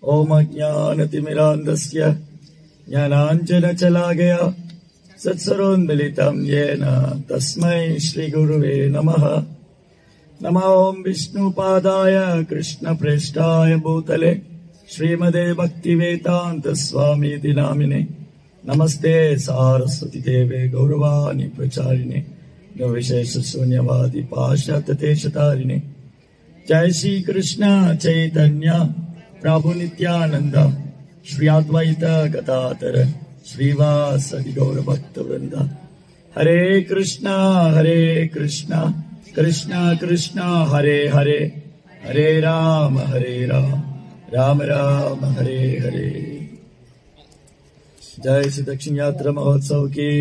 ओम अज्ञानतिमिरान्धस्य ज्ञानाञ्जनशलाकया सत्सरोन्मिलितं येन तस्मै श्रीगुरुवे नमः। नमो ओं विष्णुपादाय कृष्णप्रेष्ठाय भूतले श्रीमदे भक्तिवेदान्त स्वामीति नामिने नमस्ते सारस्वती देवे गौरवाणी प्रचारिणे निर्विशेष शून्यवादी पाश्चात्यदेशतारिणे। जय श्री कृष्ण चैतन्य प्रभु नित्यानंद श्री अद्वैत गदाधर श्रीवासदि गौर भक्त वृंद। हरे कृष्णा कृष्ण कृष्ण हरे हरे, हरे राम राम राम हरे हरे। जय श्री दक्षिण यात्रा महोत्सव की,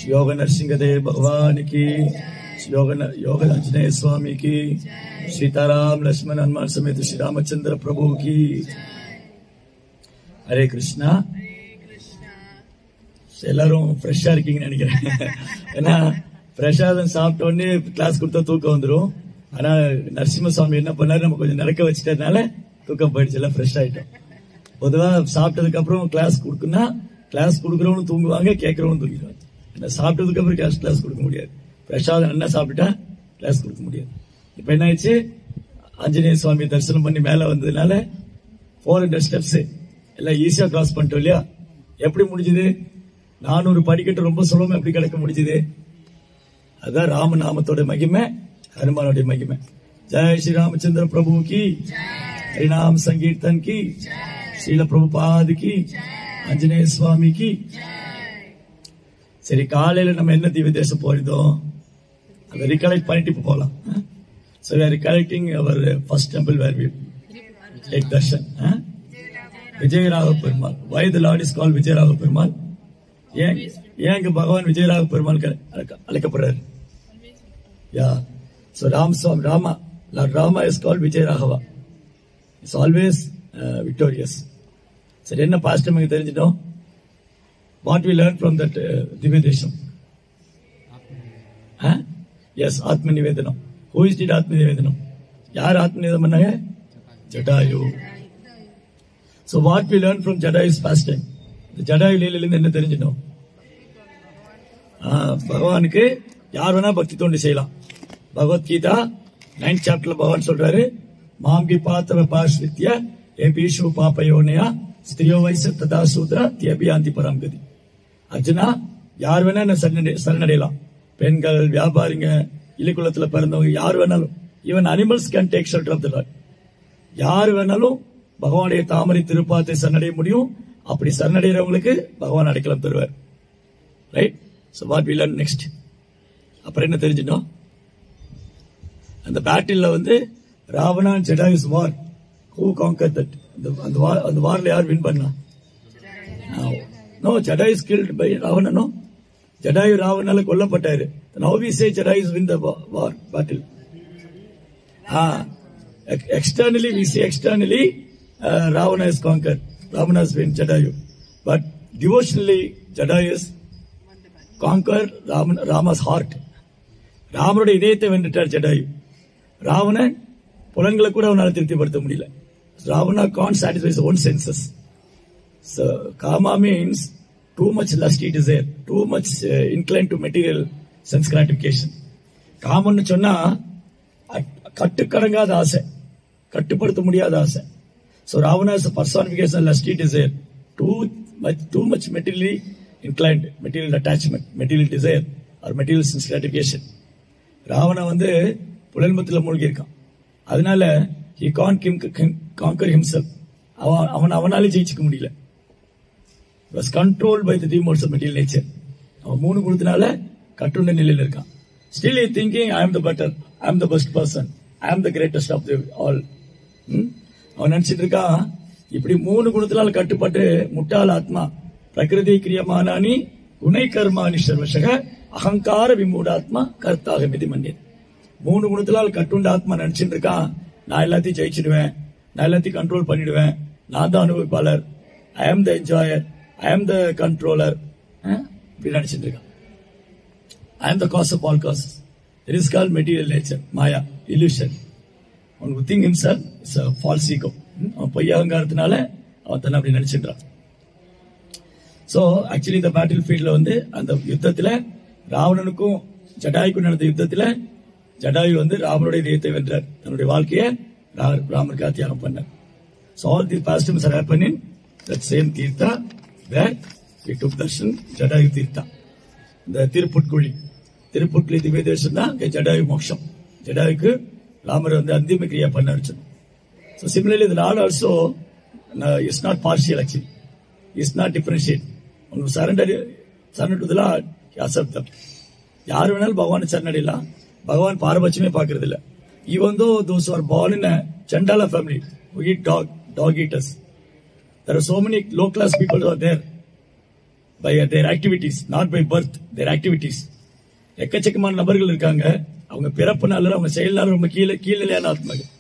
योग नरसिंहदेव भगवान की, योग आंजनेय स्वामी की, सीताराम लक्ष्मण हनुमान समेत श्री रामचंद्र प्रभु की। हरे कृष्णा। எல்லாரும் ஃப்ரெஷ்ஷா இருக்கீங்கன்னு நினைக்கிறேன். ஏன்னா பிரசாதம் சாப்பிட்ட உடனே கிளாஸ் கொடுத்தா தூக்கம் வந்துடும். ஆனா நரசிம்ம சுவாமி என்ன பண்ணாரு, நம்ம கொஞ்சம் நடக்க வச்சுட்டதுனால தூக்கம் போயிடுச்சு, எல்லாம் ஃப்ரெஷ் ஆயிட்டோம். பொதுவா சாப்பிட்டதுக்கு அப்புறம் கிளாஸ் கொடுக்குன்னா கிளாஸ் கொடுக்குறவனும் தூங்குவாங்க, கேட்கறவனும் தூங்கிடுவாங்க. ஏன்னா சாப்பிட்டதுக்கு அப்புறம் கிளாஸ் கொடுக்க முடியாது. பிரசாதம் என்ன சாப்பிட்டா கிளாஸ் கொடுக்க முடியாது. இப்ப என்ன ஆயிடுச்சு, ஆஞ்சநேய சுவாமி தரிசனம் பண்ணி மேல வந்ததுனால 400 ஸ்டெப்ஸ் எல்லாம் ஈஸியா கிராஸ் பண்ணிட்டோம் இல்லையா? எப்படி முடிஞ்சது? 400 படிக்கட்டு ரொம்ப சுலபமா எப்படி கிடக்க முடிஞ்சது? அதுதான் ராமநாமத்தோட மகிமை, ஹனுமானோட மகிமை. ஜெய் ஸ்ரீ ராமச்சந்திர பிரபு की, हरिनाम संकीर्तन की, श्रील प्रभुपाद की, आंजनेय स्वामी की। சரி, காலையில நம்ம என்ன திவ்ய தேசம் போயிருந்தோம் அதை ரிகலெக்ட் பண்ணிட்டு போலாம். So we are recollecting our first temple where we take darshan. Vijayaragha Perumal. Why the Lord is called Vijayaragha Perumal? ஏங்க பகவான் விஜயராக Perumal அழைக்கப்படுறாரு? So Lord Rama is called Vijayaraghava. It's always victorious. சரி, என்ன பாஸ்ட் நமக்கு தெரிஞ்சிட்டோம்? What we learned from that Divya Desham? Yes, Atma Nivedanam. Who is did Atma Nivedanam? யார் ஆத்ம நிவேதனம் பண்ணாங்க? Jatayu. So what we learned from Jadayu's pastime? Jatayu லீலையிலிருந்து என்ன தெரிஞ்சிட்டோம்? பகவானுக்கு யார் வேணா பக்தி தோண்டி செய்யலாம். பகவத்கீதா 9th chapterல பகவான் சொல்றாரு, மாம்கி பாத்தவ பாஸ்வித்ய ஏபீஷு பாபயோனயா ஸ்திரியோ வைச ததா சூத்ரா தியபியாந்தி பராங்கதி. அர்ஜுனா, யார் வேணா என்ன சரணடையலாம். பெண்கள், வியாபாரிங்க, இலிக்குளத்துல பிறந்தவங்க, யார் வேணாலும், even animals can take shelter of the Lord. யார் வேணாலும் பகவானுடைய தாமரை திருப்பாத்தை சரணடைய முடியும். அப்படி சரணடைகிறவங்களுக்கு பகவான் அடைக்கலம் தருவார். Right? So what we learn next? அப்புறம் என்ன தெரிஞ்சிட்டோம்? அந்த பேட்டில்ல Ravana and Jatayu's war. Who conquered that? அந்த வார்ல யார் வின் பண்ணா? No, Jadayu is killed by Ravana. No, Jadayu ராவணால கொல்லப்பட்டாரு. Now we say Jadayu win the war battle. Externally we say Ravana is conquered. Ravana has win Jadayu. But devotionally Jadayu is conquered Rama's heart. ராமனுடைய இதயத்தை வென்றுட்டார் Jadayu. Ravanan புலன்களை கூட அவனால திருப்திப்படுத்த முடியல. Ravana can't satisfy his own senses. So kama means too much lusty desire, too much inclined to material sense gratification. காமன்னு சொன்னா கட்டுக்கடங்காத ஆசை, கட்டுப்படுத்த முடியாத ஆசை. So Ravana is a personification of lusty desire, too much materially inclined, material attachment, material desire or material sense gratification. Ravana புலன்பத்துல மூழ்கி இருக்கான். அதனால he can't conquer himself. அவனாலே ஜெயிச்சுக்க முடியல. was controlled by the three modes of material nature. அவன் 3 குணத்தினால கட்டுண்ட நிலையில் இருக்கான். Still he thinking I am the better, I am the best person, I am the greatest of the all. அவன் நினைச்சிட்டு இருக்கான், இப்படி 3 குணத்தினால கட்டுப்பட்டு முட்டாள் ஆத்மா பிரகிருதி கிரியமானானி குணை கர்மானி சர்வசக அகங்கார விமூடாத்மா கர்த்தாக மிதி மன்னியது. 3 குணத்தினால் கட்டுண்ட ஆத்மா நினைச்சிட்டு இருக்கான், நான் எல்லாத்தையும் ஜெயிச்சிடுவேன், நான் எல்லாத்தையும் கண்ட்ரோல் பண்ணிடுவேன், நான் தான் அனுபவிப்பாளர், ஐ am the என்ஜாயர், I am the controller, இப்படி நினைச்சிட்டு இருக்கான். I am the cause of all causes. It is called material nature, Maya, illusion. One who thinks himself is a false ego. அவன் பொய் அகங்காரத்தினால அவன் தன்னை அப்படி நினைச்சின்றான். சோ ஆக்சுவலி இந்த பேட்டில் ஃபீல்ட்ல வந்து அந்த யுத்தத்துல ராவணனுக்கும் ஜடாயுக்கும் நடந்த யுத்தத்துல ஜடாயு வந்து ராமனுடைய இதயத்தை வென்றார், தன்னுடைய வாழ்க்கையை ராமனுக்காக தியாகம் பண்ணார். So all the pastimes are happening that same Tirtha where we took darshan, Jadayu Tirtha. இந்த திருப்புட்குழி திவ்ய தேசம் தான் ஜடாயு மோட்சம். ஜடாயுக்கு ராமர் வந்து அந்திம கிரியா பண்ண வச்சது. So similarly the Lord also is not partial actually. He is not differentiate. When you surrender to the Lord, he accepts them. யார் வேணாலும் பகவான் சரணடையலாம். பகவான் பாரபட்சமே பார்க்கறது இல்ல. Even though those who are born in a Chandala family who eat dog eaters, there are so many low class people who are there by their activities, not by birth, their activities. எக்கச்சக்கமான நபர்கள் இருக்காங்க. அவங்க பிறப்புனால அவங்க செயல்னால ரொம்ப கீழ்நிலையான ஆத்மாக்கள்.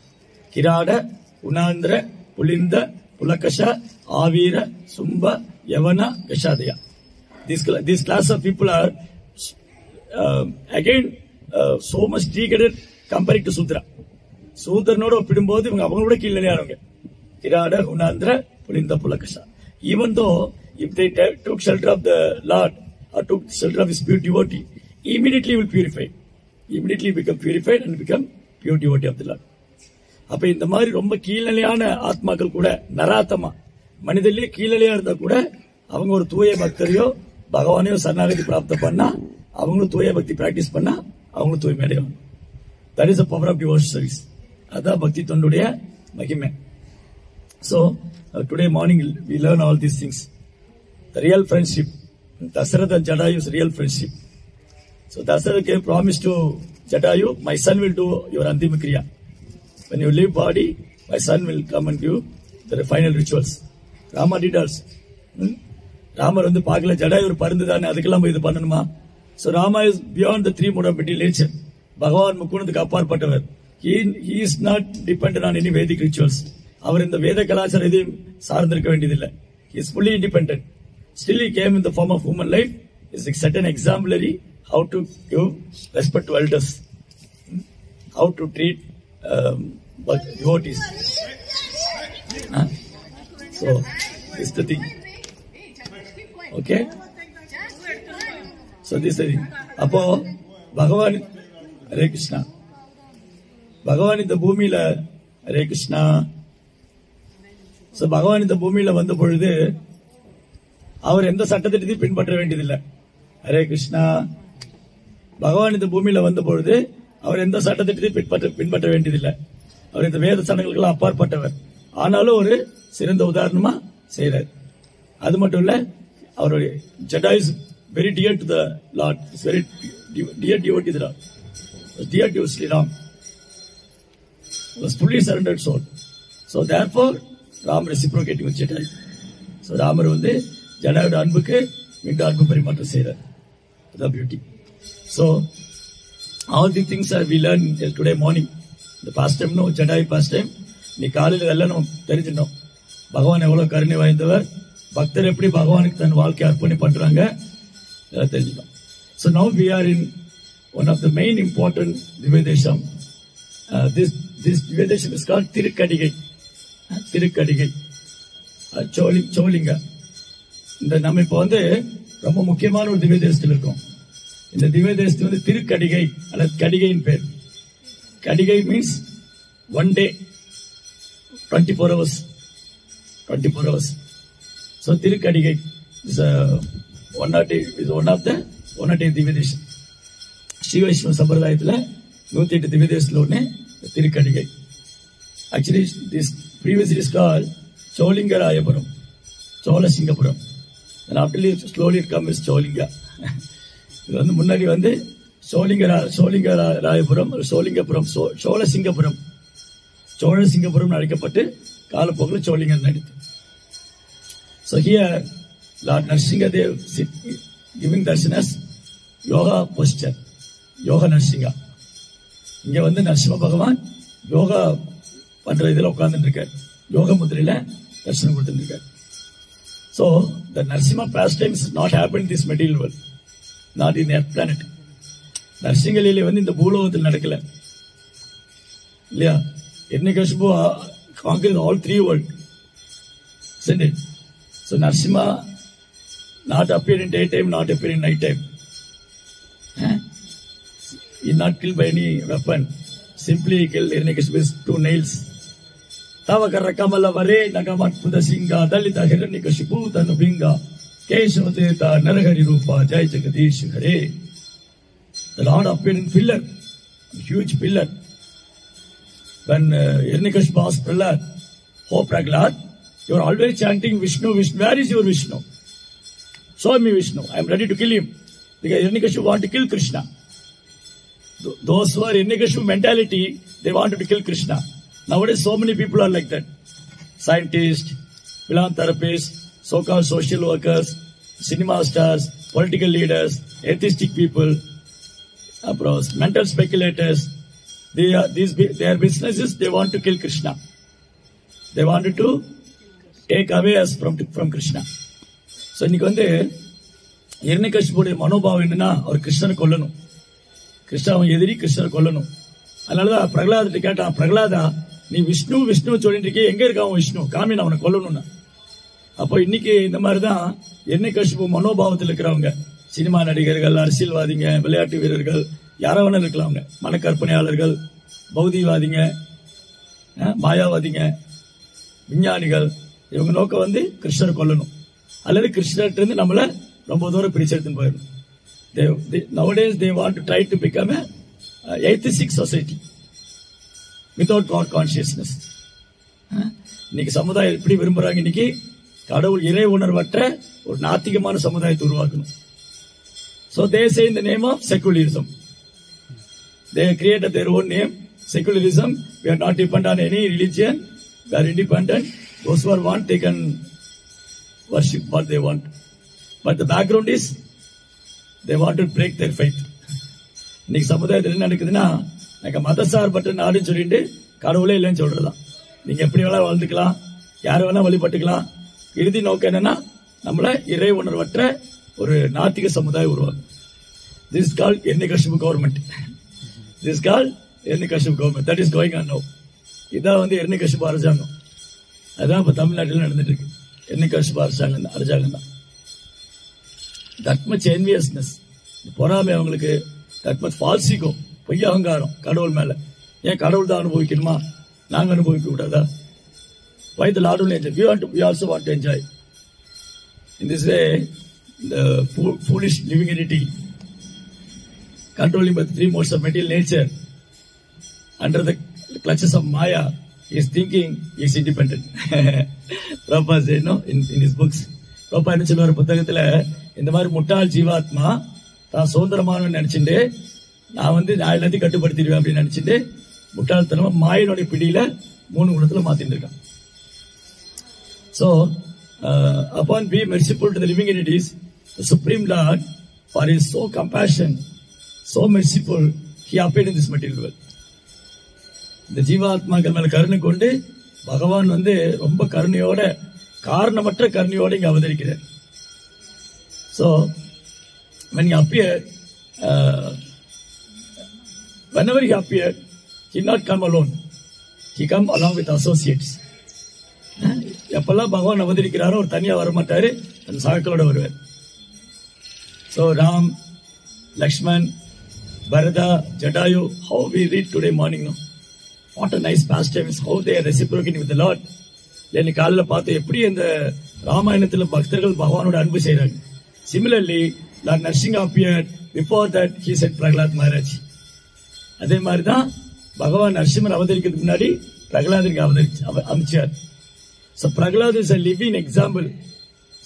கிராட உணாந்திர புலிந்த புலகஷ ஆவீர சும்ப யவன கஷாதயா. This class of people are again so much degraded compared to Sudra. சூத்திரனோட ஒப்பிடும்போது இவங்க அவங்களோட கீழ்நிலையானவங்க. கிராட உணாந்திர புலிந்த புலகஷா. Even though if they took shelter of the Lord or took shelter of his pure devotee, immediately will purify. Immediately become purified and become pure devotee of the Lord. அப்ப இந்த மாதிரி ரொம்ப கீழ்நிலையான ஆத்மாக்கள் கூட நராத்தமா மனிதர்லயே கீழ்நிலையா இருந்தா கூட அவங்க ஒரு தூய பக்தரையோ பகவானையோ சரணாகதி பிராப்தம் பண்ணா அவங்களும் தூய பக்தி பிராக்டிஸ் பண்ணா அவங்களும் தூய்மையடையும். That is the power of devotion service. அதான் பக்தி தொண்டுடைய மகிமை. So today morning we learn all these things. The real friendship, Dasharatha and Jadayu's real friendship. So Dasharatha gave promise to Jadayu, my son will do your Andima Kriya. When you leave body, my son will come and give the final rituals. Rama did also. Rama வந்து பார்க்கல ஜடாயு ஒரு பருந்து தானே, அதுக்கெல்லாம் இது பண்ணணுமா? So Rama is beyond the three mode of material nature. பகவான் முக்குணத்துக்கு அப்பாற்பட்டவர். He is not dependent on any Vedic rituals. அவர் இந்த வேத கலாச்சாரம் எதையும் சார்ந்திருக்க வேண்டியதில்லை. He is fully independent. Still he came in the form of human life. He is set an exemplary how to give respect to elders, how to treat devotees. So this is the thing. Okay. So this is the thing. அப்போ பகவான் ஹரே கிருஷ்ணா, பகவான் இந்த பூமியில ஹரே கிருஷ்ணா. பகவான் இந்த பூமியில வந்த பொழுது அவர் எந்த சட்டத்திட்டத்தையும் பின்பற்ற வேண்டியதில்லை. ஹரே கிருஷ்ணா. பகவான் இந்த பூமியில வந்த பொழுது அவர் எந்த சட்டத்திட்டத்தையும் பின்பற்ற வேண்டியதில்லை. அவர் இந்த வேத சட்டங்களுக்கெல்லாம் அப்பாற்பட்டவர். ஆனாலும் ஒரு சிறந்த உதாரணமா செய்யறார். அது மட்டும் இல்ல, அவருடைய Jadayu is very dear to the Lord. It's very dear devotee to the Lord. Dear to Sri Ram. Was fully surrendered soul. So therefore Ram reciprocating with Jadayu. So Ramar வந்து ஜடாயோட அன்புக்கு மீண்டும் அன்பு பரிமாற்றம் செய்யறார். The beauty. So all the things are we learn today morning. The past time, no Jadayu past time. நீ காலையில எல்லாம் நம்ம தெரிஞ்சிட்டோம். பகவான் எவ்வளவு கருணை வாய்ந்தவர், பக்தர் எப்படி பகவானுக்கு தன் வாழ்க்கையை அர்ப்பணி பண்றாங்க தெரிஞ்சிட்டோம். So now we are in one of the main important Divyadesham. This Divyadesham is called Tirukadigai. Tirukadigai. Cholinga. இந்த நம்ம இப்ப வந்து ரொம்ப முக்கியமான ஒரு திவ்ய தேசத்தில் இருக்கோம். இந்த திவ்ய தேசத்தில் வந்து திருக்கடிகை அல்லது கடிகையின் பேர். கடிகை means one day 24 hours. 24 hours. So Thirukkadigai is one of the திவ்ய தேசம். ஸ்ரீ வைஷ்ணவ சம்பிரதாயத்தில் 108 திவ்ய தேசத்தில் ஒன்று Thirukkadigai. Actually this previously is called Cholingarayapura, Cholasingapuram. And after slowly it comes Cholinga. இது வந்து முன்னாடி வந்து சோலிங்கராயபுரம், சோலிங்கபுரம், சோழசிங்கபுரம் அழைக்கப்பட்டு காலப்போக்கில் சோழிங்கர் நடித்து. So here Lord Narsingadev giving darshanas yoga posture, yoga Narsinga. இங்க வந்து நரசிம்ம பகவான் யோகா பண்ற இதுல உட்கார்ந்துட்டு இருக்கார். யோக முத்திரையில தரிசனம் கொடுத்துட்டு இருக்கார். So the Narasimha pastimes is not happening in this material world, not in earth planet. நரசிங்கலீலை வந்து இந்த பூலோகத்தில் நடக்கல இல்லையா? என்னைக்கசுபு conquering all three worlds. Isn't it? So Narasimha not appear in daytime, not appear in night time. He not killed by any weapon. Simply he killed Hiranyakashipu with 2 nails. Tavakara Kamala Vare Nagamat Pudasinga Dalita Hiranyakashipu Tanubinga Keshavadeta Narahari Rupa Jai Jagadish Hare. The Lord appeared in pillar, a huge pillar. When Hiranyakashipu asked Prahlad, "Oh Prahlad, you are always chanting Vishnu, Vishnu. Where is your Vishnu? Show me Vishnu. I am ready to kill him." Because Hiranyakashipu want to kill Krishna. Those who are Hiranyakashipu mentality, they wanted to kill Krishna. Nowadays, so many people are like that. Scientists, philanthropists, so-called social workers, cinema stars, political leaders, atheistic people, mental speculators. Their businesses, they want to kill Krishna. They wanted to take away us from Krishna. So, இன்னைக்கு வந்து Hiranyakashipuடைய மனோபாவம் என்னன்னா, அவர் கிருஷ்ணனை கொல்லணும். கிருஷ்ணாவை எதிரி கிருஷ்ணனை கொல்லணும். அதனாலதான் பிரகலாத கேட்டான், பிரகலாதா நீ விஷ்ணு விஷ்ணு சொல்லிட்டு இருக்கே, எங்க இருக்கான் விஷ்ணு, காமி அவனை கொல்லணும்னா. அப்போ இன்னைக்கு இந்த மாதிரிதான் Hiranyakashipu மனோபாவத்தில் இருக்கிறவங்க, சினிமா நடிகர்கள், அரசியல்வாதிங்க, விளையாட்டு வீரர்கள், யாரோ வேணா இருக்கலாம், அவங்க மனக்கற்பனையாளர்கள், பௌதிகவாதிங்க, மாயாவாதிங்க, விஞ்ஞானிகள், இவங்க நோக்கம் வந்து கிருஷ்ணரை கொல்லணும் அல்லது கிருஷ்ணர்கிட்ட இருந்து நம்மள ரொம்ப தூரம் பிரிச்செடுத்துன்னு போயிடணும். Nowadays they want to try to become a atheistic society without God consciousness. இன்னைக்கு சமுதாயம் எப்படி விரும்புறாங்க, இன்னைக்கு கடவுள் இறை உணர்வற்ற ஒரு நாத்திகமான சமுதாயத்தை உருவாக்கணும். So they say in the name of secularism. They created their own name, secularism. We are not dependent on any religion. We are independent. Those who want, they can worship what they want. But the background is, they want to break their faith. இன்னைக்கு சமுதாயத்தில் என்ன நடக்குதுன்னா, மதசார்பற்ற நாடுன்னு சொல்லிட்டு கடவுளே இல்லைன்னு சொல்றதுதான். நீங்க எப்படி வேணா வாழ்ந்துக்கலாம், யார வேணா வழிபட்டுக்கலாம். இறுதி நோக்கம் என்னன்னா, நம்மள இறை உணர்வற்ற ஒரு நாத்திக சமுதாயம் உருவாகும். This is called Hiranyakashipu government. This is called Hiranyakashipu government. That is going on now. இதான் வந்து Hiranyakashipu அரசாங்கம். அதான் இப்ப தமிழ்நாட்டில் நடந்துட்டு இருக்கு. Hiranyakashipu அரசாங்கம் தான். That much enviousness, பொறாமை அவங்களுக்கு, that much false ego, பொய் அகங்காரம் கடவுள் மேல. ஏன் கடவுள் தான் அனுபவிக்கணுமா, நாங்க அனுபவிக்க கூடாதா? Why the Lord will enjoy? We also want to enjoy. In this way, the foolish living entity, controlling by the 3 modes of material nature, under the clutches of Maya, is thinking he is independent. Prabhupada said, no, in his books. Prabhupada என்ன சொல்லுவார் புத்தகத்துல, இந்த மாதிரி முட்டாள் ஜீவாத்மா தான் சுதந்திரமான நினைச்சுட்டு, நான் வந்து எல்லாத்தையும் கட்டுப்படுத்திடுவேன் அப்படின்னு நினைச்சிட்டு, முட்டாள்தனமா மாயினுடைய பிடியில 3 குணத்துல மாத்திட்டு இருக்கான். So, upon being merciful to the living entities, the Supreme Lord, for his so compassion, so merciful, he appeared in this material world. இந்த ஜீவாத்மாக்கள் மேல கருணை கொண்டு பகவான் வந்து ரொம்ப கருணையோட, காரணமற்ற கருணையோட இங்க அவதரிக்கிறார். So, when he appeared, whenever he appeared, he did not come alone. He come along with associates. எப்பெல்லாம் பகவான் அவதரிக்கிறாரோ ஒரு தனியா வரமாட்டாரு, தன் சகாக்களோட வருவார். So Ram, Lakshman, Bharata, Jatayu, how we read today morning, no? What a nice pastime is, how they are reciprocating with the Lord. இன்னைக்கு காலையில பார்த்து எப்படி இந்த ராமாயணத்துல பக்தர்கள் பகவானோட அன்பு செய்யறாங்க. Similarly, Lord Narasimha appeared. Before that, he said Prahlad Maharaj. அதே மாதிரிதான் பகவான் நரசிம்மர் அவதரிக்கிறதுக்கு முன்னாடி பிரகலாதருக்கு அமைச்சார். So Prahlad is a living example,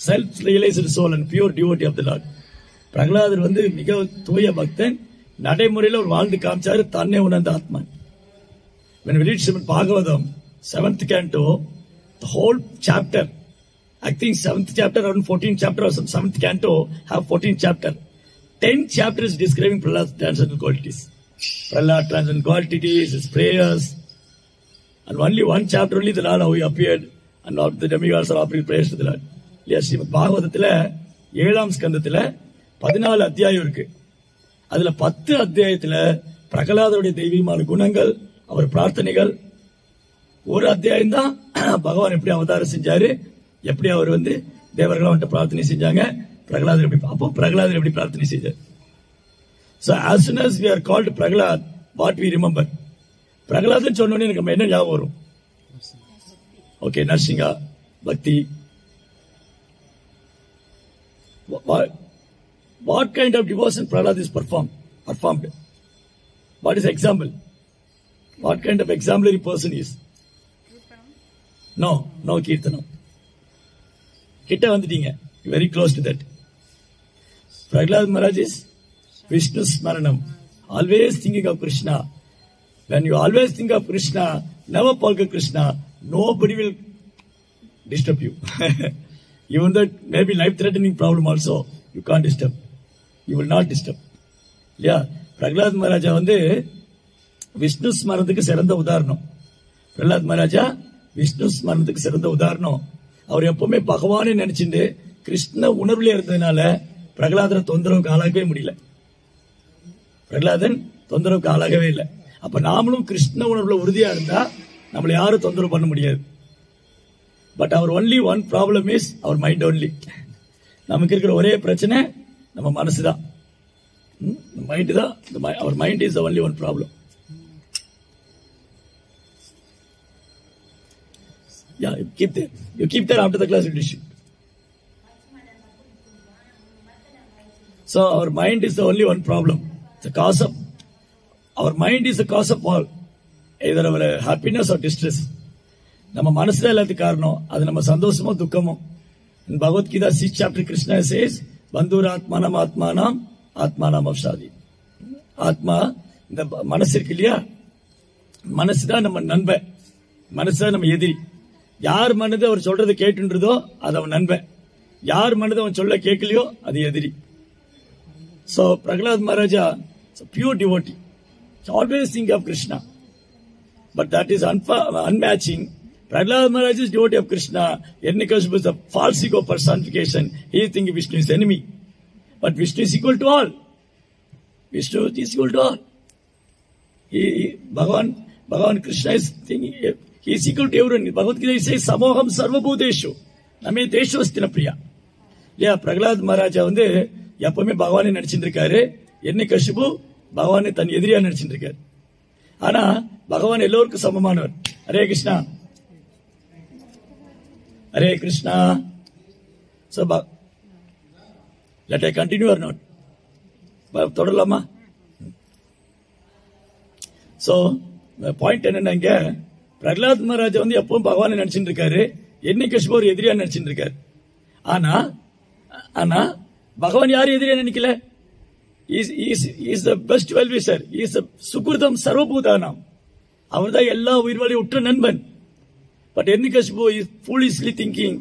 self-realized soul and pure devotee of the Lord. பிரகலாதர் வந்து மிக தூய பக்தன், நடைமுறையில் ஒரு வாழ்ந்து காமிச்சாரு, தன்னை உணர்ந்த ஆத்மா. When we read Srimad Bhagavatam, 7th canto, the whole chapter, I think 7th chapter, around 14th chapter or some 7th canto have 14th chapter. 10 chapters describing Prahlad's transcendental qualities. Prahlad transcendental qualities, his prayers, and only one chapter only the Lord how he appeared, and all the demigods are offering prayers to the Lord. Yes, Srimad Bhagavathila 7ஆம் ஸ்கந்தத்துல 14 அத்தியாயம் இருக்கு. அதுல 10 அத்தியாயத்துல பிரகலாதருடைய தெய்வீகமான குணங்கள், அவர் பிரார்த்தனைகள், ஒரு அத்தியாயம் தான் பகவான் எப்படி அவதாரம் செஞ்சாரு, எப்படி அவர் தேவர்கள் வந்துட்டு பிரார்த்தனை செஞ்சாங்க, பிரகலாதர் எப்படி பிரார்த்தனை செய்தார். So as soon as we are called Prahlad, what we remember? Prahladan சொன்னோடனே எனக்கு என்ன ஞாபகம் வரும்? ஓகே, நரசிங்கா, பக்தி. What kind of devotion Prahlad is performed? What is example? What kind of exemplary person is? No Kirtanam. கிட்ட வந்துட்டீங்க, very close to that. Prahlad Maharaj is Vishnu Smaranam, always thinking of Krishna. When you always think of Krishna, never forget Krishna, nobody will disturb you. Even that may be life-threatening problem also, you can't disturb. You will not disturb. Yeah, Prahlad Maharaja Vishnu ஸ்மரணத்துக்கு சிறந்த உதாரணம். பிரகலாத் மகாராஜா விஷ்ணு ஸ்மரணத்துக்கு சிறந்த உதாரணம். அவர் எப்பவுமே பகவானே நினைச்சிட்டு கிருஷ்ண உணர்வுல இருந்ததுனால பிரகலாதனை தொந்தரவுக்கு ஆளாகவே முடியல. பிரகலாதன் தொந்தரவுக்கு ஆளாகவே இல்லை. அப்ப நாமளும் கிருஷ்ண உணர்வுல உறுதியா இருந்தா நம்மளை யாரும் தொந்தரவு பண்ண முடியாது. But our only one problem is our mind only. நமக்கு இருக்கிற ஒரே பிரச்சனை நம்ம மனசுதான், மைண்ட் தான். Our mind is only one problem. Yeah, you keep there after the class will issue. So our mind is the only one problem. The cause of our mind is the cause of all, either our happiness or distress. நம்ம மனசுல எல்லாத்துக்கு காரணம். அது நம்ம சந்தோஷமோ துக்கமோ. In Bhagavad Gita 6th chapter Krishna says, பந்துராத்மானம் ஆத்மானாம் ஆத்மானாம் அவசாதி. ஆத்மா இந்த மனசு இருக்கு இல்லையா, மனசுதான் நம்ம நண்பன், மனசுதான் நம்ம எதிரி. யார் மனது அவர் சொல்றது கேட்டுன்றதோ அது அவன் நண்பன், யார் மனது அவன் சொல்ல கேட்கலையோ அது எதிரி. So Prahlad Maharaja is a pure devotee. He always think of Krishna, but that is unmatching. Prahlad Maharaja is devotee of Krishna. Hiranyakashipu is a false ego personification. He is thinking Vishnu is enemy, but Vishnu is equal to all. Vishnu is equal to all. Bhagavan Krishna is thinking. He is equal to everyone. Bhagavad Gita says, Samoham Sarvabhuteshu. Name Deshvastina Priya. Yeah, Prahlad Maharaja எப்பவுமே பகவானை நடிச்சுட்டு இருக்காரு. ஹிரண்யகசிபு பகவானை தன் எதிரியா நடிச்சுட்டு இருக்காரு. ஆனா பகவான் எல்லோருக்கும் சமமானவர். Hare Krishna, Hare Krishna. So, let I continue or not? தொடரலாமா? So, பாயிண்ட் என்னன்னா, இங்க பிரகலாத் மகாராஜா எப்பவும் பகவானை நடிச்சுட்டு இருக்காரு, ஹிரண்யகசிபு ஒரு எதிரியா நடிச்சுட்டு இருக்காரு. ஆனா பகவான் யாரும் எதிரியா நினைக்கல. Is the best wellwisher, is சுகிருதம் சர்வபூதானாம். அவர் தான் எல்லா உயிர்வாழையும் உற்ற நண்பன். But Hiranyakashipu is foolishly thinking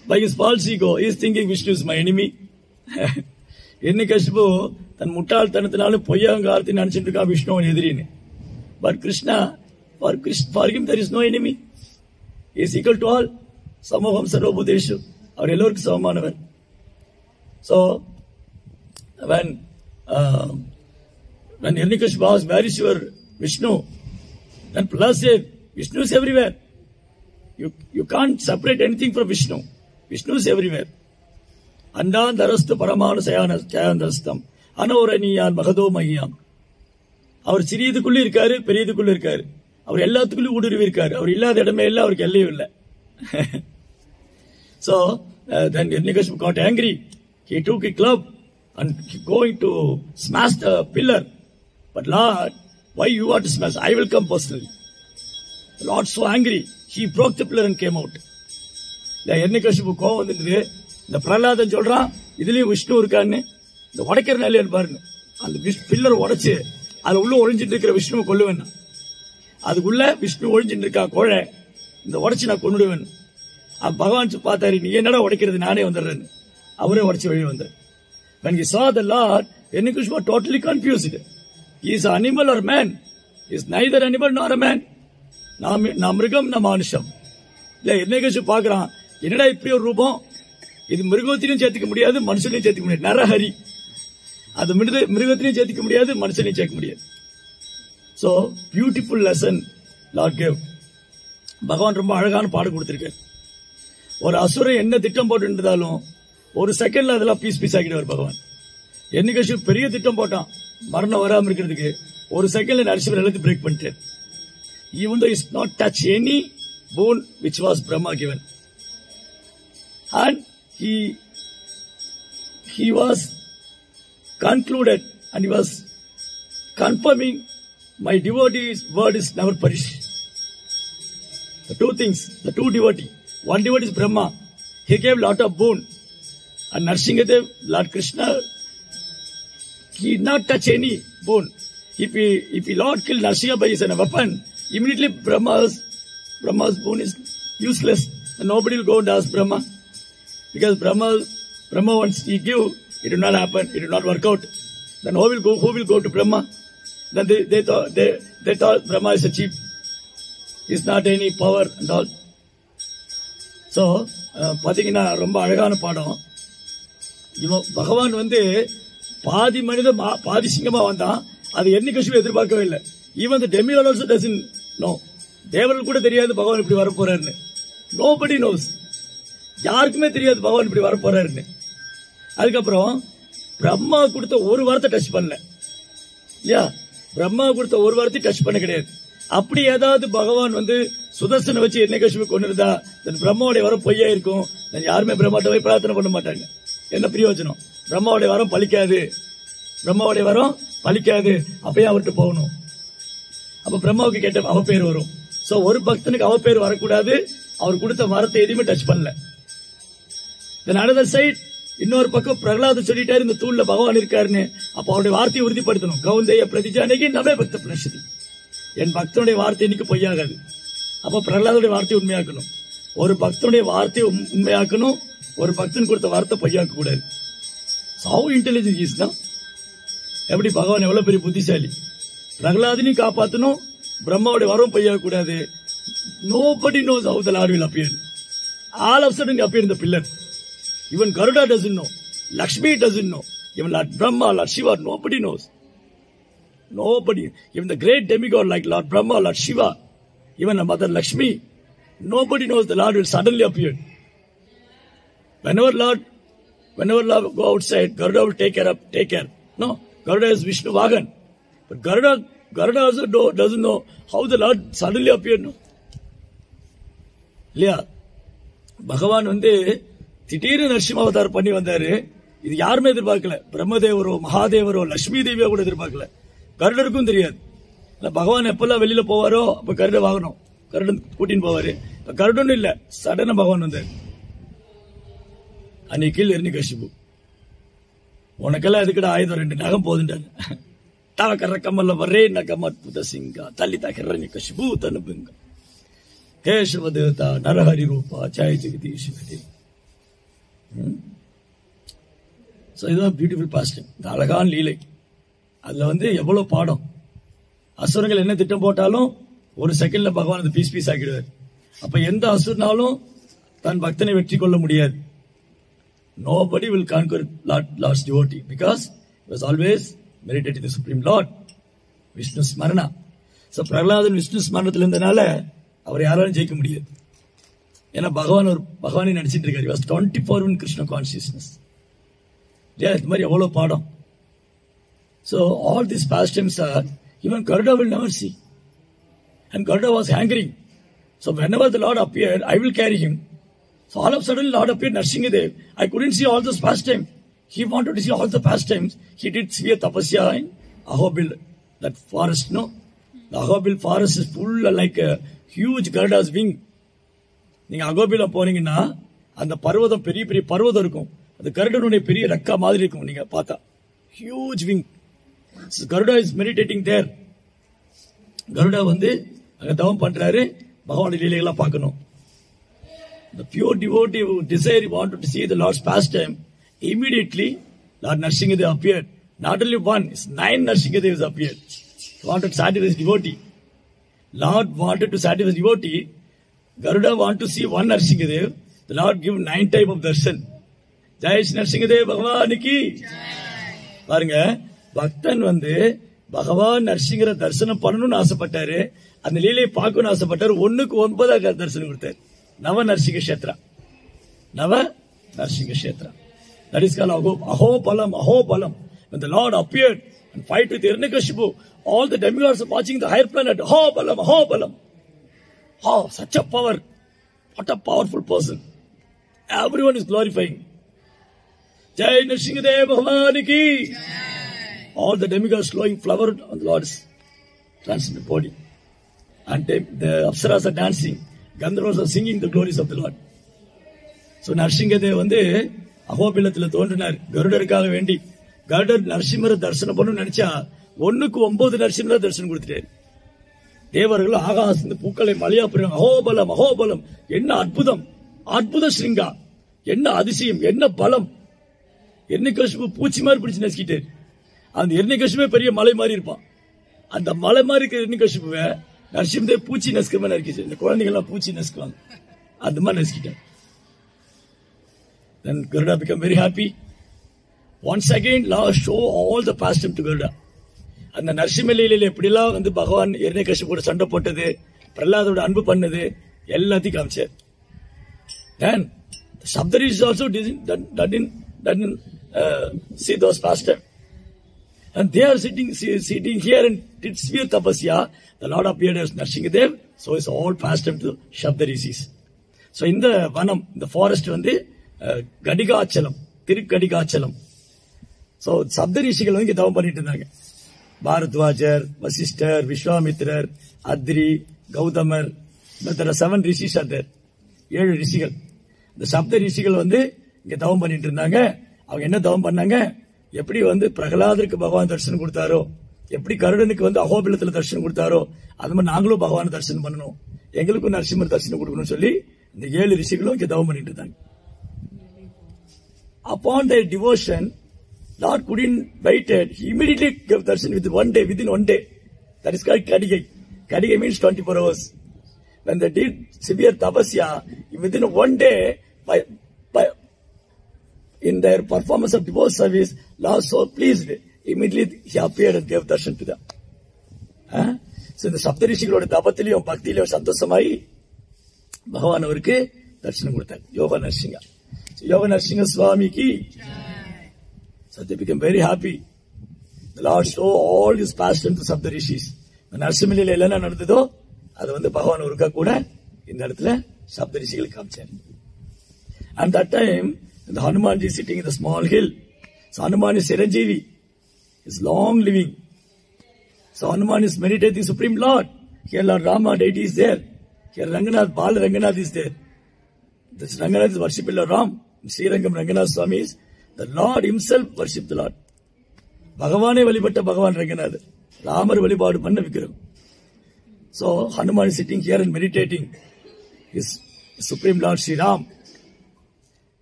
by his false ego, he is thinking Vishnu is my enemy. Hiranyakashipu தன் முட்டாள்தனத்தினாலும் பொய்யாங்காரத்தை நினைச்சிட்டு இருக்கா விஷ்ணுவின் எதிரின்னு. But Krishna, for him there is no enemy. He is equal to all. சமோகம் சர்வபூதேஷு, அவர் எல்லோருக்கும் சமமானவர். So when Hiranyakashipu asked, where is your Vishnu? Then Prahlad said, Vishnu is everywhere. You can't separate anything from Vishnu. Vishnu is everywhere. Andandarastu paramanu sayandarastam அனோரணியான் மகதோ மையாம். அவர் சிறியதுக்குள்ள இருக்காரு, பெரியதுக்குள்ள இருக்காரு. அவர் எல்லாத்துக்குள்ளும் ஊடுருவி இருக்காரு. அவர் இல்லாத இடமே இல்லை, அவருக்கு எல்லையும் இல்லை. So then Hiranyakashipu got angry. He took a club and going to smash the pillar. But Lord, why you want to smash? I will come personally. The Lord so angry, he broke the pillar and came out. Hiranyakashipu கோவம் வந்துட்டு, இந்த பிரகலாதன் சொல்றான் இதுலயும் விஷ்ணு இருக்கான்னு, இந்த உடைக்கிறனால பாருங்க, அந்த pillar உடைச்சு அது உள்ள ஒழிஞ்சிட்டு இருக்கிற விஷ்ணுவை கொல்லுவேன். அதுக்குள்ள விஷ்ணு ஒழிஞ்சிட்டு இருக்கா கோழை, இந்த உடைச்சு நான் கொண்டுடுவேன். பகவான் பார்த்தாரு, நீ என்னடா உடைக்கிறது, நானே வந்துடுறேன்னு. அவரே உடைச்சு வெளியே வந்தார். When he saw the Lord, Hiranyakashipu was totally confused. He is an animal or man? He is neither animal nor a man. நான் மிருகம், நான் மனுஷம். இல்ல Hiranyakashipu பார்க்கறான், என்னடா இப்படி ஒரு ரூபம், இது மிருகத்திலையும் சேர்த்துக்க முடியாது, மனுஷனையும் சேர்த்துக்க முடியாது. நரஹரி, அது மிருகத்திலையும் சேர்த்துக்க முடியாது, மனுஷனையும் சேர்க்க முடியாது. So beautiful lesson Lord gave. பகவான் ரொம்ப அழகான பாடம் கொடுத்திருக்காரு. ஒரு அசுரன் என்ன திட்டம் போட்டு இருந்தாலும் ஒரு செகண்ட்ல அதெல்லாம் பீஸ் ஆகிடுவார் பகவான். என்னைக்கு பெரிய திட்டம் போட்டான் மரணம் வராம இருக்கிறதுக்கு, ஒரு செகண்ட்ல நரசிம்மர் எல்லாத்தையும் பிரேக் பண்ணிட்டார். Even though it's not touch any boon which was Brahma given. And he was concluded and he was confirming my devotee's word is never perish. The two things, the two devotee. One devotee is Brahma. He gave lot of boon. And Narasimhadev, Lord Krishna, he did not touch any boon. If he Lord killed Narasimha by his weapon, immediately Brahma's boon is useless. And nobody will go and ask Brahma. Because Brahma once he give, it will not happen, it will not work out. Then who will go to Brahma? Then they thought Brahma is a cheap. He's not any power and all. So, பாத்தீங்கன்னா ரொம்ப அழகான பாடம். பகவான் வந்து பாதி மனித பாதி சிங்கமா வந்தான். அது என்னைக்கு எதிர்பார்க்கவே இல்லை. Even the demigod also doesn't know. தேவர்கள் கூட தெரியாது பகவான் இப்படி வர போறாருன்னு. Nobody knows. யாருக்குமே தெரியாது பகவான் இப்படி வர போறாருன்னு. அதுக்கப்புறம் பிரம்மா கொடுத்த ஒரு வார்த்தை டச் பண்ணல இல்லையா? பிரம்மா கொடுத்த ஒரு வார்த்தை டச் பண்ண கிடையாது. அப்படி ஏதாவது பகவான் வந்து சுதர்சனை வச்சு என்னைக்கு கொண்டு இருந்தா பிரம்மாவுடைய வரம் பொய்யா இருக்கும். யாருமே பிரம்மாட்ட போய் பிரார்த்தனை பண்ண மாட்டாங்க. என்ன பிரயோஜனம்? பிரம்மாவுடைய வரம் பலிக்காது, பிரம்மாவுடைய வரம் பலிக்காது. அப்பயே அவர்கிட்ட போகணும். அப்ப பிரம்மாவுக்கு கேட்ட அவ பேர் வரும். சோ ஒரு பக்தனுக்கு அவ பேர் வரக்கூடாது. அவர் கொடுத்த வரத்தை எதுவுமே டச் பண்ணல. தென் அனதர் சைட் இன்னொரு பக்கம் பிரகலாத சொல்லிட்டாரு இந்த தூண்ல பகவான் இருக்காருன்னு. அப்ப அவருடைய வார்த்தையை உறுதிப்படுத்தணும். கவுந்தைய பிரதிஜானகி நவே பக்த பிரணசதி. என் பக்தனுடைய வார்த்தை இன்னைக்கு பொய்யாகாது. அப்ப பிரகலாதுடைய வார்த்தையை உண்மையாக்கணும். ஒரு பக்தனுடைய வார்த்தையை உண்மையாக்கணும். ஒரு பக்தன் கொடுத்த வார்த்தை பொய்யாக்க கூடாது. ஹவ் இன்டெலிஜென்ட் இஸ் தான். எப்படி பகவான் எவ்வளவு பெரிய புத்திசாலி. பிரகலாதனையும் காப்பாற்றணும், பிரம்மாவுடைய வரம் பொய்யாக கூடாது. Nobody knows how the Lord will appear. All of a sudden appear in the pillar. Even Garuda doesn't know. Lakshmi doesn't know. Even Lord Brahma, Lord Shiva, nobody knows. Nobody. Even the great demigod like Lord Brahma, Lord Shiva, even the Mother Lakshmi, nobody knows the Lord will suddenly appear. Whenever Lord go outside, Garuda will take care. No, Garuda is Vishnu Vagan. But Garuda also doesn't know how the Lord suddenly appeared. No. இல்லையா? பகவான் வந்து திடீர்னு நரசிம்ம அவதாரம் பண்ணி வந்தாரு. இது யாருமே எதிர்பார்க்கல. பிரம்மதேவரோ மகாதேவரோ லட்சுமி தேவியோ கூட எதிர்பார்க்கல. கருடருக்கும் தெரியாது. பகவான் எப்பெல்லாம் வெளியில போவாரோ அப்ப கருட வாங்கணும், கருடன் கூட்டின்னு போவாரு. கருடன் இல்ல, சடனா பகவான் வந்தாரு. அன்னைக்கு கீழ் எரிணிகசிபு, உனக்கெல்லாம் எதுக்கடா ஆயுதம், 2 நகம் போதுண்டாரு. தாக்கற கம்மல்ல வரே நகம் அற்புத சிங்கா தள்ளி தாக்கிற எரிணிகசிபு தனுபுங்க கேசவதேவதா நரஹரி ரூபா ஜெய ஜெகதீஷ். இதுதான் பியூட்டிஃபுல் பாஸ்ட். இந்த அழகான லீலை. அதுல வந்து எவ்வளவு பாடம். அசுரங்கள் என்ன திட்டம் போட்டாலும் ஒரு செகண்ட்ல பகவான் அது பீஸ் ஆக்கிடுவார். அப்ப எந்த அசுரனாலும் தன் பக்தனை வெற்றி கொள்ள முடியாது. Nobody will conquer Lord's devotee because he was always meditating the Supreme Lord. Vishnu Smarana. So Prahladan Vishnu ஸ்மரணத்தில் இருந்தனால அவர் யாராலும் ஜெயிக்க முடியாது. ஏன்னா பகவானை நடிச்சிட்டு இருக்காரு. He was 24 in Krishna consciousness. இது மாதிரி எவ்வளவு பாடம். So all these pastimes are, even Garuda will never see. And Garuda was hankering. So whenever the Lord appeared, I will carry him. So all of a sudden Lord appeared Narasimhadev. I couldn't see all those pastimes. He wanted to see all the pastimes. He did see a tapasya in Ahobil, that forest, no? The Ahobil forest is full like a huge Garuda's wing. நீங்க அகோபில போனீங்கன்னா அந்த பர்வதம் பெரிய பெரிய பர்வதம் இருக்கும். அந்த கருடனுடைய பெரிய ரெக்கா மாதிரி இருக்கும். நீங்க பார்த்தா huge wing. Garuda is meditating there. Garuda வந்து அங்க தவம் பண்றாரு. பகவானுடைய லீலைகளை பார்க்கணும். The pure devotee who desire, wanted to see the Lord's pastime, immediately Lord Narasimhadev appeared. Not only one, it's 9 Narasimhadevs appeared. He wanted to satisfy his devotee. Lord wanted to satisfy his devotee. Garuda wanted to see one Narasimhadev. The Lord gave 9 type of darshan. Jai Shri Narasimhadev Bhagwan ki. பாருங்க, பக்தன் வந்து பகவான் நரசிங்கரை தரிசனம் பண்ணணும்னு ஆசைப்பட்டாரு. அந்த லீலையை பார்க்கணும்னு ஆசைப்பட்டாரு. 1:9 தரிசனம் கொடுத்தாரு. நவ நரசிங்க கஷேத்ரா. நவ Narasinga Kshetra. That is called Ahobalam, Ahobalam. When the Lord appeared and fight with Hiranyakashipu, all the demigods are watching the higher planet. Ahobalam, Ahobalam. Oh, such a power. What a powerful person. Everyone is glorifying. Jai Nrsimhadev Bhagwan ki. All the demigods flowing flower on the Lord's transcendent body. And the Apsaras are dancing. Gandharvas are singing the glories of the Lord. So Nrsimhadev வந்து அகோபிலத்தில் தோன்றினார் கருடருக்காக வேண்டி. கருடர் நரசிம்மரை தரிசனம் பண்ணணும்னு நினைச்சா 1:9 நரசிம்மரை தரிசனம் கொடுத்துட்டாரு. தேவர்கள் ஆகாசத்து பூக்களை மலையா பெறும். அகோபலம், அகோபலம். என்ன அற்புதம், அற்புத ஸ்ரீங்கா, என்ன அதிசயம், என்ன பலம். எர்ணிகசிபு பூச்சி மாதிரி பிடிச்சு நசுக்கிட்டாரு. அந்த எர்ணிகசிபே பெரிய மலை மாதிரி இருப்பான். அந்த மலை மாதிரி இருக்கிற எர்ணிகசிபுவை நரசிம்மதேவ் பூச்சி நசுக்கிற மாதிரி நறுக்கிச்சு. இந்த குழந்தைகள்லாம் பூச்சி நசுக்குவாங்க, அந்த மாதிரி நசுக்கிட்டார். Then Garuda became very happy. Once again, Lord show all the pastime to Garuda. அந்த நரசிம்ம லீலையில எப்படிலாம் வந்து பகவான் இரண்யகசிபு கூட சண்டை போட்டது, பிரஹ்லாதோட அன்பு பண்ணது எல்லாத்தையும் காமிச்சார். Then the Sabdarishis also didn't see those pastime. And they are sitting here and did severe tapasya. The Lord appeared as Nrsimhadev, so it's all pastime to Sabdarishis. So in the vanam, the forest வந்து Kadikachalam, திருக்கடிகாச்சலம். So சப்த ரிஷிகள் வந்து தவம் பண்ணிட்டு இருந்தாங்க. பாரத்வாஜர், வசிஷ்டர், விஸ்வாமித்திரர், அத்ரி, கௌதமர். There are 7 rishis are there. 7 ரிஷிகள். இந்த சப்த ரிஷிகள் வந்து இங்க தவம் பண்ணிட்டு இருந்தாங்க. அவங்க என்ன தவம் பண்ணாங்க, எப்படி வந்து பிரகலாதருக்கு பகவான் தரிசனம் கொடுத்தாரோ, எப்படி கருடனுக்கு வந்து அகோபிலத்துல தரிசனம் கொடுத்தாரோ, அது மாதிரி நாங்களும் பகவான் தரிசனம் பண்ணணும், எங்களுக்கும் நரசிம்மர் தரிசனம் கொடுக்கணும்னு சொல்லி இந்த 7 ரிஷிகளும் இங்க தவம் பண்ணிட்டு இருந்தாங்க. Upon their devotion, Lord couldn't wait. He immediately gave darshan within one day. That is called Kadigai. Kadigai means 24 hours. When they did severe tapasya, within one day, in their performance of devotional service, Lord so pleased. Immediately He appeared and gave darshan to them. So இந்த சப்தரிஷிகளோட தபத்திலையும் பக்தியிலையும் சந்தோஷமாயி பகவான் அவருக்கு தரிசனம் கொடுத்தார். யோக Narasinga. Yoga Nrsimha Swami ki. So they became very happy. The Lord showed all his pastime to Sabda Rishis. Narasimha லீலை என்ன நடந்ததோ அது வந்து பகவான் ஒருக்கா கூட இந்த இடத்துல சப்த ரிஷிகளுக்கு காமிச்சார். And that time the Hanuman is sitting in the small hill. So Hanuman is Chiranjeevi, is long living. So Hanuman is meditating Supreme Lord. Here Lord Rama deity is there. Here Ranganath, Bal Ranganath is there. This Ranganath is worshipping Lord Ram. Srirangam Ranganath Swami is the Lord himself worshipped the Lord. Bhagavane valipatta Bhagavan Ranganath. Ramar valipaadu panna vikiram. So Hanuman is sitting here and meditating his Supreme Lord Sri Ram.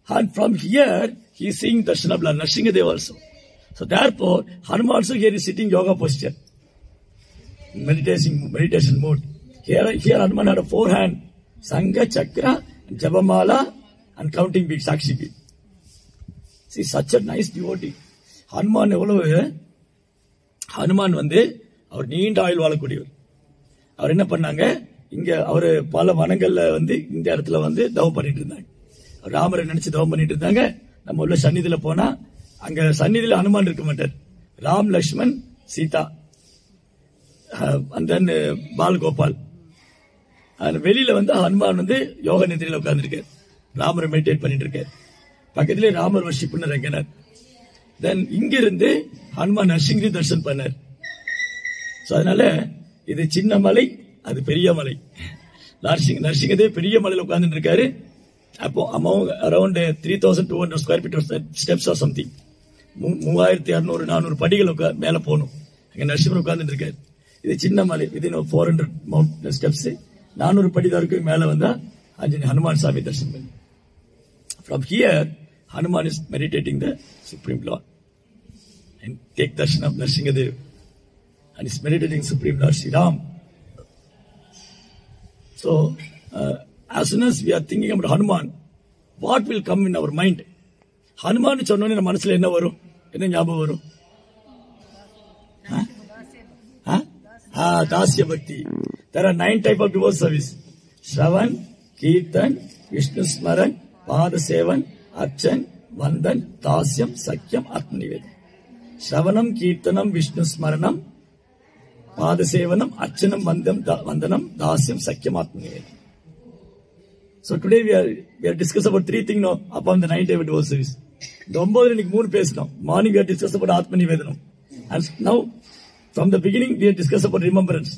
And from here he is seeing darshan of Lord Nrsimhadev also. So therefore Hanuman also here is sitting yoga posture, meditation mode. Here Hanuman had a 4 hand, Sangha, Chakra, Jabamala and counting big Sakshi. See, such a nice devotee. Hanuman வந்து அவர் நீண்ட ஆயுள் வாழக்கூடியவர். அவர் என்ன பண்ணாங்க, இங்க அவரு பல வனங்கள்ல வந்து இந்த இடத்துல வந்து தவம் பண்ணிட்டு இருந்தாங்க. ராமரை நினைச்சு தவம் பண்ணிட்டு இருந்தாங்க. நம்ம உள்ள சந்நிதியில போனா அங்க சந்நிதியில ஹனுமான் இருக்க மாட்டார். Ram, Lakshman, Sita, and then பால்கோபால். வெளியில வந்து ஹனுமான் வந்து யோக நிதியில உட்கார்ந்து இருக்காரு. ராமரை மெடிடேட் பண்ணிட்டு இருக்காரு. பக்கத்திலே ராமர் வர்ஷிப்னு ரங்கனார். தென் இங்கிருந்து ஹனுமான் நரசிங்கரை தரிசனம் பண்ணார். அதனால இது சின்ன மலை, அது பெரிய மலை. நரசிங்கதேவ் பெரிய மலையில உட்கார்ந்து இருக்காரு. அப்போ around 3200 square feet steps or something, 3600-400 படிகள் மேல போகணும். அங்க நரசிம்மர் உட்கார்ந்து இருக்காரு. இது சின்ன மலை, விதின் 400 மவுண்ட் ஸ்டெப்ஸ், 400 படி வரைக்கும் மேல வந்தா ஹனுமான் சாமி தரிசனம் பண்ணி. From here, Hanuman is meditating the Supreme Lord and take darshan of Nrsimhadev, and is meditating Supreme Lord Sri Ram. So, as soon as we are thinking about Hanuman, what will come in our mind? Hanuman சொன்னோனே நம்ம மனசுல என்ன வரும், என்ன ஞாபகம் வரும்? Dasya Bhakti. There are 9 types of devotional service. Shravan, Kirtan, Vishnu Smaran, Pada Sevan, Archan, Vandan, Dasyam, Sakyam, Atmanivedam. Shravanam, Kirtanam, Vishnu Smaranam, Pada Sevanam, Archanam, Vandanam, Dasyam, Sakyam, Atmanivedam. So today we are discussing about 3 things now upon the 9 types of devotional service. The 9 இன்னைக்கு 3 பேசணும். Morning we are discussing about Atmanivedanam. And now from the beginning we are discussing about remembrance.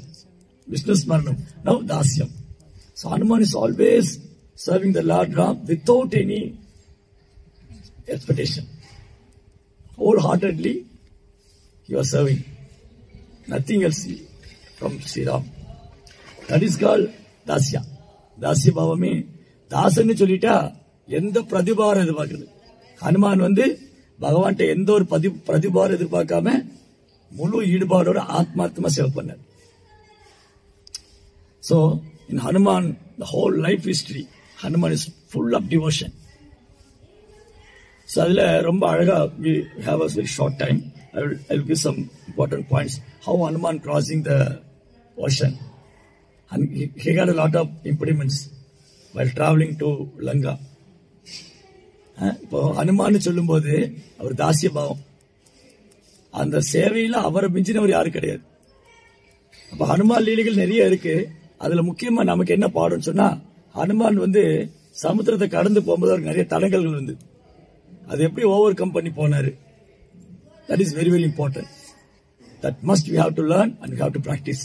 Vishnu Smaranam. Now Dasyam. So Hanuman is always serving the Lord Ram without any expectation. Wholeheartedly he was serving. Nothing else from Sri Ram. That is called Dasya. Dasya Bhavame. Dasannu சொல்லிட்டா எந்த பிரதிபாரம் எதிர்பார்க்கிறது. ஹனுமான் பகவான்கிட்ட எந்த ஒரு பிரதிபாரம் எதிர்பார்க்காம முழு ஈடுபாடோட ஆத்மார்த்தமா சேவை பண்ணார். So in Hanuman, the whole life history, Hanuman is full of devotion. So அதுல ரொம்ப அழகா we have a very short time. I will give some important points. How Hanuman crossing the ocean. And he got a lot of impediments while traveling to Lanka. இப்போ ஹனுமான்னு சொல்லும் போது அவர் தாசிய பாவம், அந்த சேவையில அவரை மிஞ்சினவர் யாரும் கிடையாது. அப்ப ஹனுமான் லீலைகள் நிறைய இருக்கு. அதுல முக்கியமா நமக்கு என்ன பாடம் சொன்னா, ஹனுமான் சமுத்திரத்தை கடந்து போகும்போது அவருக்கு நிறைய தடங்கல்கள் அது எப்படி ஓவர் கம் பண்ணி போனாரு. That is very very important. That must we have to learn and we have to practice,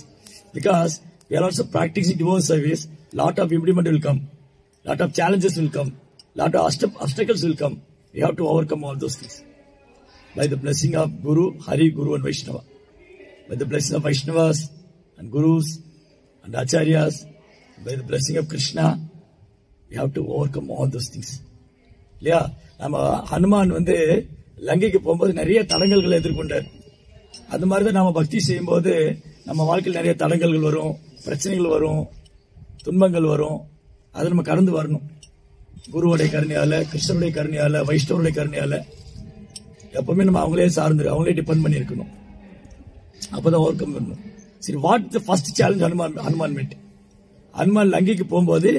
because we are also practicing devotional service. Lot of impediment will come, lot of challenges will come, lot of obstacles will come. We have to overcome all those things by the blessing of Guru, Hari, Guru and Vaishnava. By the blessing of Vaishnavas and Gurus and Acharyas, by the blessing of Krishna, we have to overcome all those things. இல்லையா? நம்ம ஹனுமான் லங்கைக்கு போகும்போது நிறைய தடங்கல்களை எதிர்கொண்டார். அது மாதிரிதான் நாம பக்தி செய்யும் போது நம்ம வாழ்க்கையில் நிறைய தடங்கல்கள் வரும், பிரச்சனைகள் வரும், துன்பங்கள் வரும். அதை நம்ம கடந்து வரணும். குருவுடைய கருணையால, கிருஷ்ணனுடைய கருணையால, வைஷ்ணவருடைய கருணையால எப்பவுமே நம்ம அவங்களே சார்ந்து அவங்களே டிபெண்ட் பண்ணி இருக்கணும். அப்பதான் ஓவர் கம் பண்ணணும். சரி, what the first challenge Hanuman meet? Hanuman லங்கைக்கு போகும்போது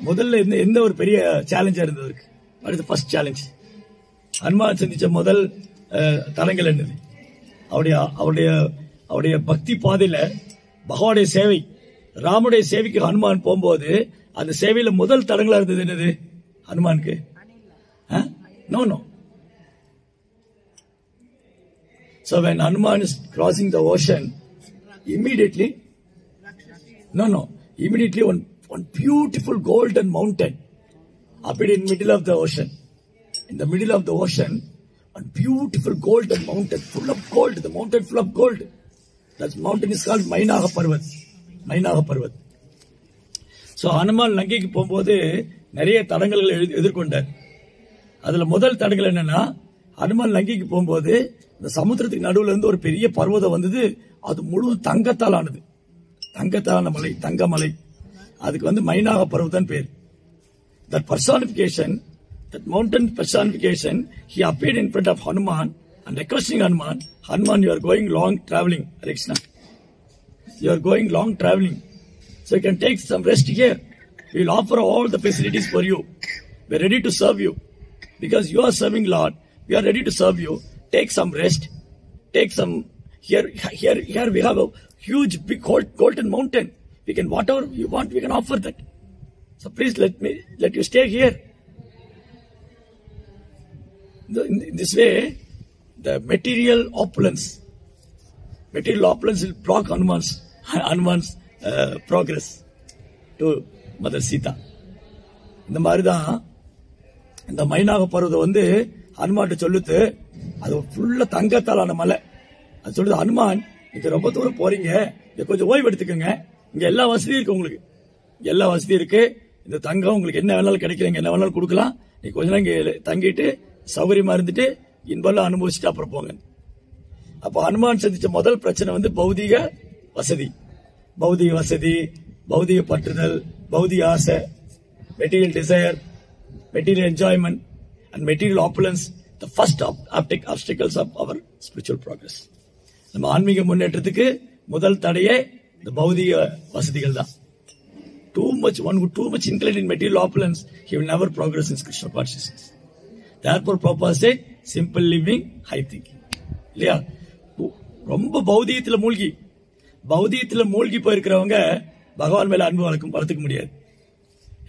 முதல்ல எந்த ஒரு பெரிய சேலஞ்சா இருந்தது? What is the first challenge? Hanuman சந்திச்ச முதல் தடங்கள் என்னது? அவருடைய பக்தி பாதையில பகவானுடைய சேவை, ராமுடைய சேவைக்கு ஹனுமான் போகும்போது அந்த சேவையில முதல் தடங்களா இருந்தது என்னது ஹனுமானுக்கு? No. So when Hanuman is crossing the ocean, immediately one beautiful golden mountain appeared in the middle of the ocean. In the middle of the ocean, one beautiful golden mountain full of gold. The mountain full of gold. That mountain is called Mainaha Parvat. So Hanuman லங்கைக்கு போகும்போது நிறைய தடங்களை எதிர்கொண்டார். அதுல முதல் தடங்கள் என்னன்னா, ஹனுமான் லங்கைக்கு போகும்போது இந்த சமுத்திரத்துக்கு நடுவுல ஒரு பெரிய பர்வதம் வந்தது. அது முழு தங்கத்தால் ஆனது. தங்கத்தாலான மலை, தங்கமலை. அதுக்கு மைனாக பர்வதம் பேர். That personification, that mountain personification, he appeared in front of Hanuman and requesting Hanuman, you are going long traveling, Krishna. You are going long traveling. So you can take some rest here. We will offer all the facilities for you. We are ready to serve you. Because you are serving Lord, we are ready to serve you. Take some rest. Take some, here we have a huge big golden mountain. We can, whatever you want, we can offer that. So please let you stay here. In this way, the material opulence will block Hanuman's progress to Mother Sita. இந்த மாதிரிதான் இந்த மைனாக பர்வதம் ஹனுமான் சொல்லுது. அது ஃபுல்லா தங்கத்தாலான மலை. அது சொல்லுது, ஹனுமான் நீங்க ரொம்ப தூரம் போறீங்க, கொஞ்சம் ஓய்வு எடுத்துக்கோங்க. இங்க எல்லா வசதியும் இருக்கு, உங்களுக்கு எல்லா வசதியும் இருக்கு. இந்த தங்கம் உங்களுக்கு என்ன வேணாலும் கிடைக்கிறீங்க, என்ன வேணாலும் கொடுக்கலாம். நீ கொஞ்ச நேரம் இங்க தங்கிட்டு சௌகரியமா இருந்துட்டு இன்பெல்லாம் அனுபவிச்சுட்டு அப்புறம் போங்க. அப்ப ஹனுமான் சந்திச்ச முதல் பிரச்சனை பௌதிக வசதி, பௌதிக பற்றுதல், பௌதிக ஆசை, material desire, material enjoyment and material opulence. The first obstacles of our spiritual progress. நம்ம ஆன்மீக முன்னேற்றத்துக்கு முதல் தடையே இந்த பௌதிக வசதிகள் தான். One who too much inclined in material opulence, he will never progress in Krishna consciousness. Therefore, Prabhupada said, simple living, high thinking. இல்லையா? ரொம்ப பௌதிகத்துல மூழ்கி போயிருக்கிறவங்க பகவான் மேல அன்பு வளர்த்துக்க முடியாது.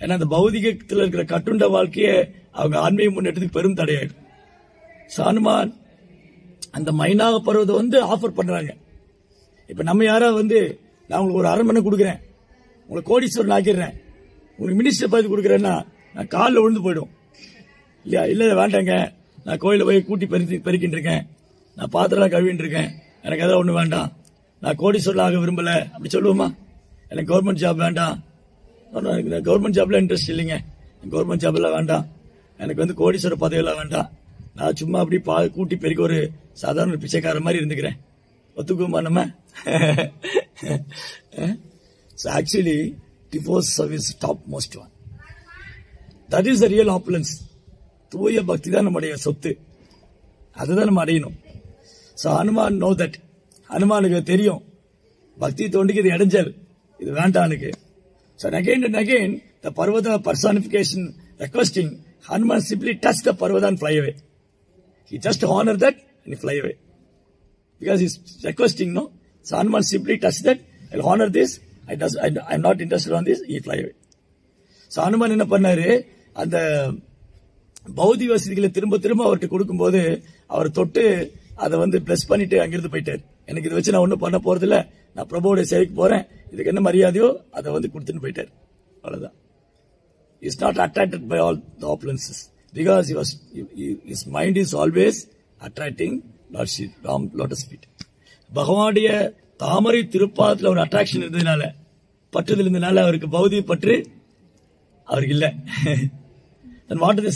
ஏன்னா அந்த பௌதிகத்துல இருக்கிற கட்டுண்ட வாழ்க்கையை அவங்க ஆன்மீக முன்னேற்றத்துக்கு பெரும் தடையாயிடும். ஹனுமான் அந்த மைனாக பருவத்தை ஆஃபர் பண்றாங்க. இப்ப நம்ம யாரா நான் உங்களுக்கு ஒரு அரண்மனை கொடுக்குறேன், உங்களுக்கு கோடீஸ்வரன் ஆக்கிடுறேன், உங்களுக்கு மினிஸ்டர் பதவி கொடுக்குறேன்னா நான் காலில் விழுந்து போயிடும் இல்லையா? இல்ல வேண்டாங்க, நான் கோயில போய் கூட்டி பெருக்கிட்டு இருக்கேன், நான் பாத்திரம் கழுவிட்டு இருக்கேன், எனக்கு எதாவது ஒண்ணு வேண்டாம், நான் கோடீஸ்வரன் ஆக விரும்பல அப்படி சொல்லுவோமா? எனக்கு கவர்மெண்ட் ஜாப் வேண்டாம், எனக்கு கவர்மெண்ட் ஜாப்ல இன்ட்ரெஸ்ட் இல்லைங்க, கவர்மெண்ட் ஜாப் எல்லாம் வேண்டாம், எனக்கு கோடீஸ்வர பதவியெல்லாம் வேண்டாம், நான் சும்மா அப்படி கூட்டி பெருக்கி ஒரு சாதாரண பிச்சைக்கார மாதிரி இருந்துக்கிறேன், ஒத்துக்குமா நம்ம? So actually, divorce service is top most one. That is the real opulence. தூய பக்தி தான் நம்முடைய சொத்து, அதுதான் நம்ம அடையணும். So Hanuman know that. ஹனுமானுக்கு தெரியும் பக்தி தோண்டிக்கு இது இடைஞ்சல், இது வேண்டானுக்கு. So again and again, the Parvata personification requesting, Hanuman simply touch the Parvata and fly away. He just honor that and he fly away. Because he's requesting, no? So Hanuman simply touch that, I'll honor this, I'm not interested on this, he fly away. So Hanuman என்ன பண்ணாரு, அந்த பௌதிக வசதிகளை திரும்ப அவர்கிட்ட கொடுக்கும்போது அவர் தொட்டு அதை பிளஸ் பண்ணிட்டு அங்கிருந்து போயிட்டாரு. எனக்கு இதை வச்சு நான் ஒன்னும் பண்ண போறது இல்ல, நான் பிரபுவோட சேவைக்கு போறேன், இதுக்கு என்ன மரியாதையோ அதை கொடுத்துட்டு போயிட்டாரு. அவ்வளவுதான். He's not attracted by all the opulences because his mind is always attracting Lord Lotus feet. பகவானுடைய தாமரை திருப்பாதத்துல ஒரு அட்ராக்ஷன் இருந்ததுனால, பற்றுதல் இருந்ததுனால அவருக்கு பௌதிக பற்று அவருக்கு இல்ல. Then what is the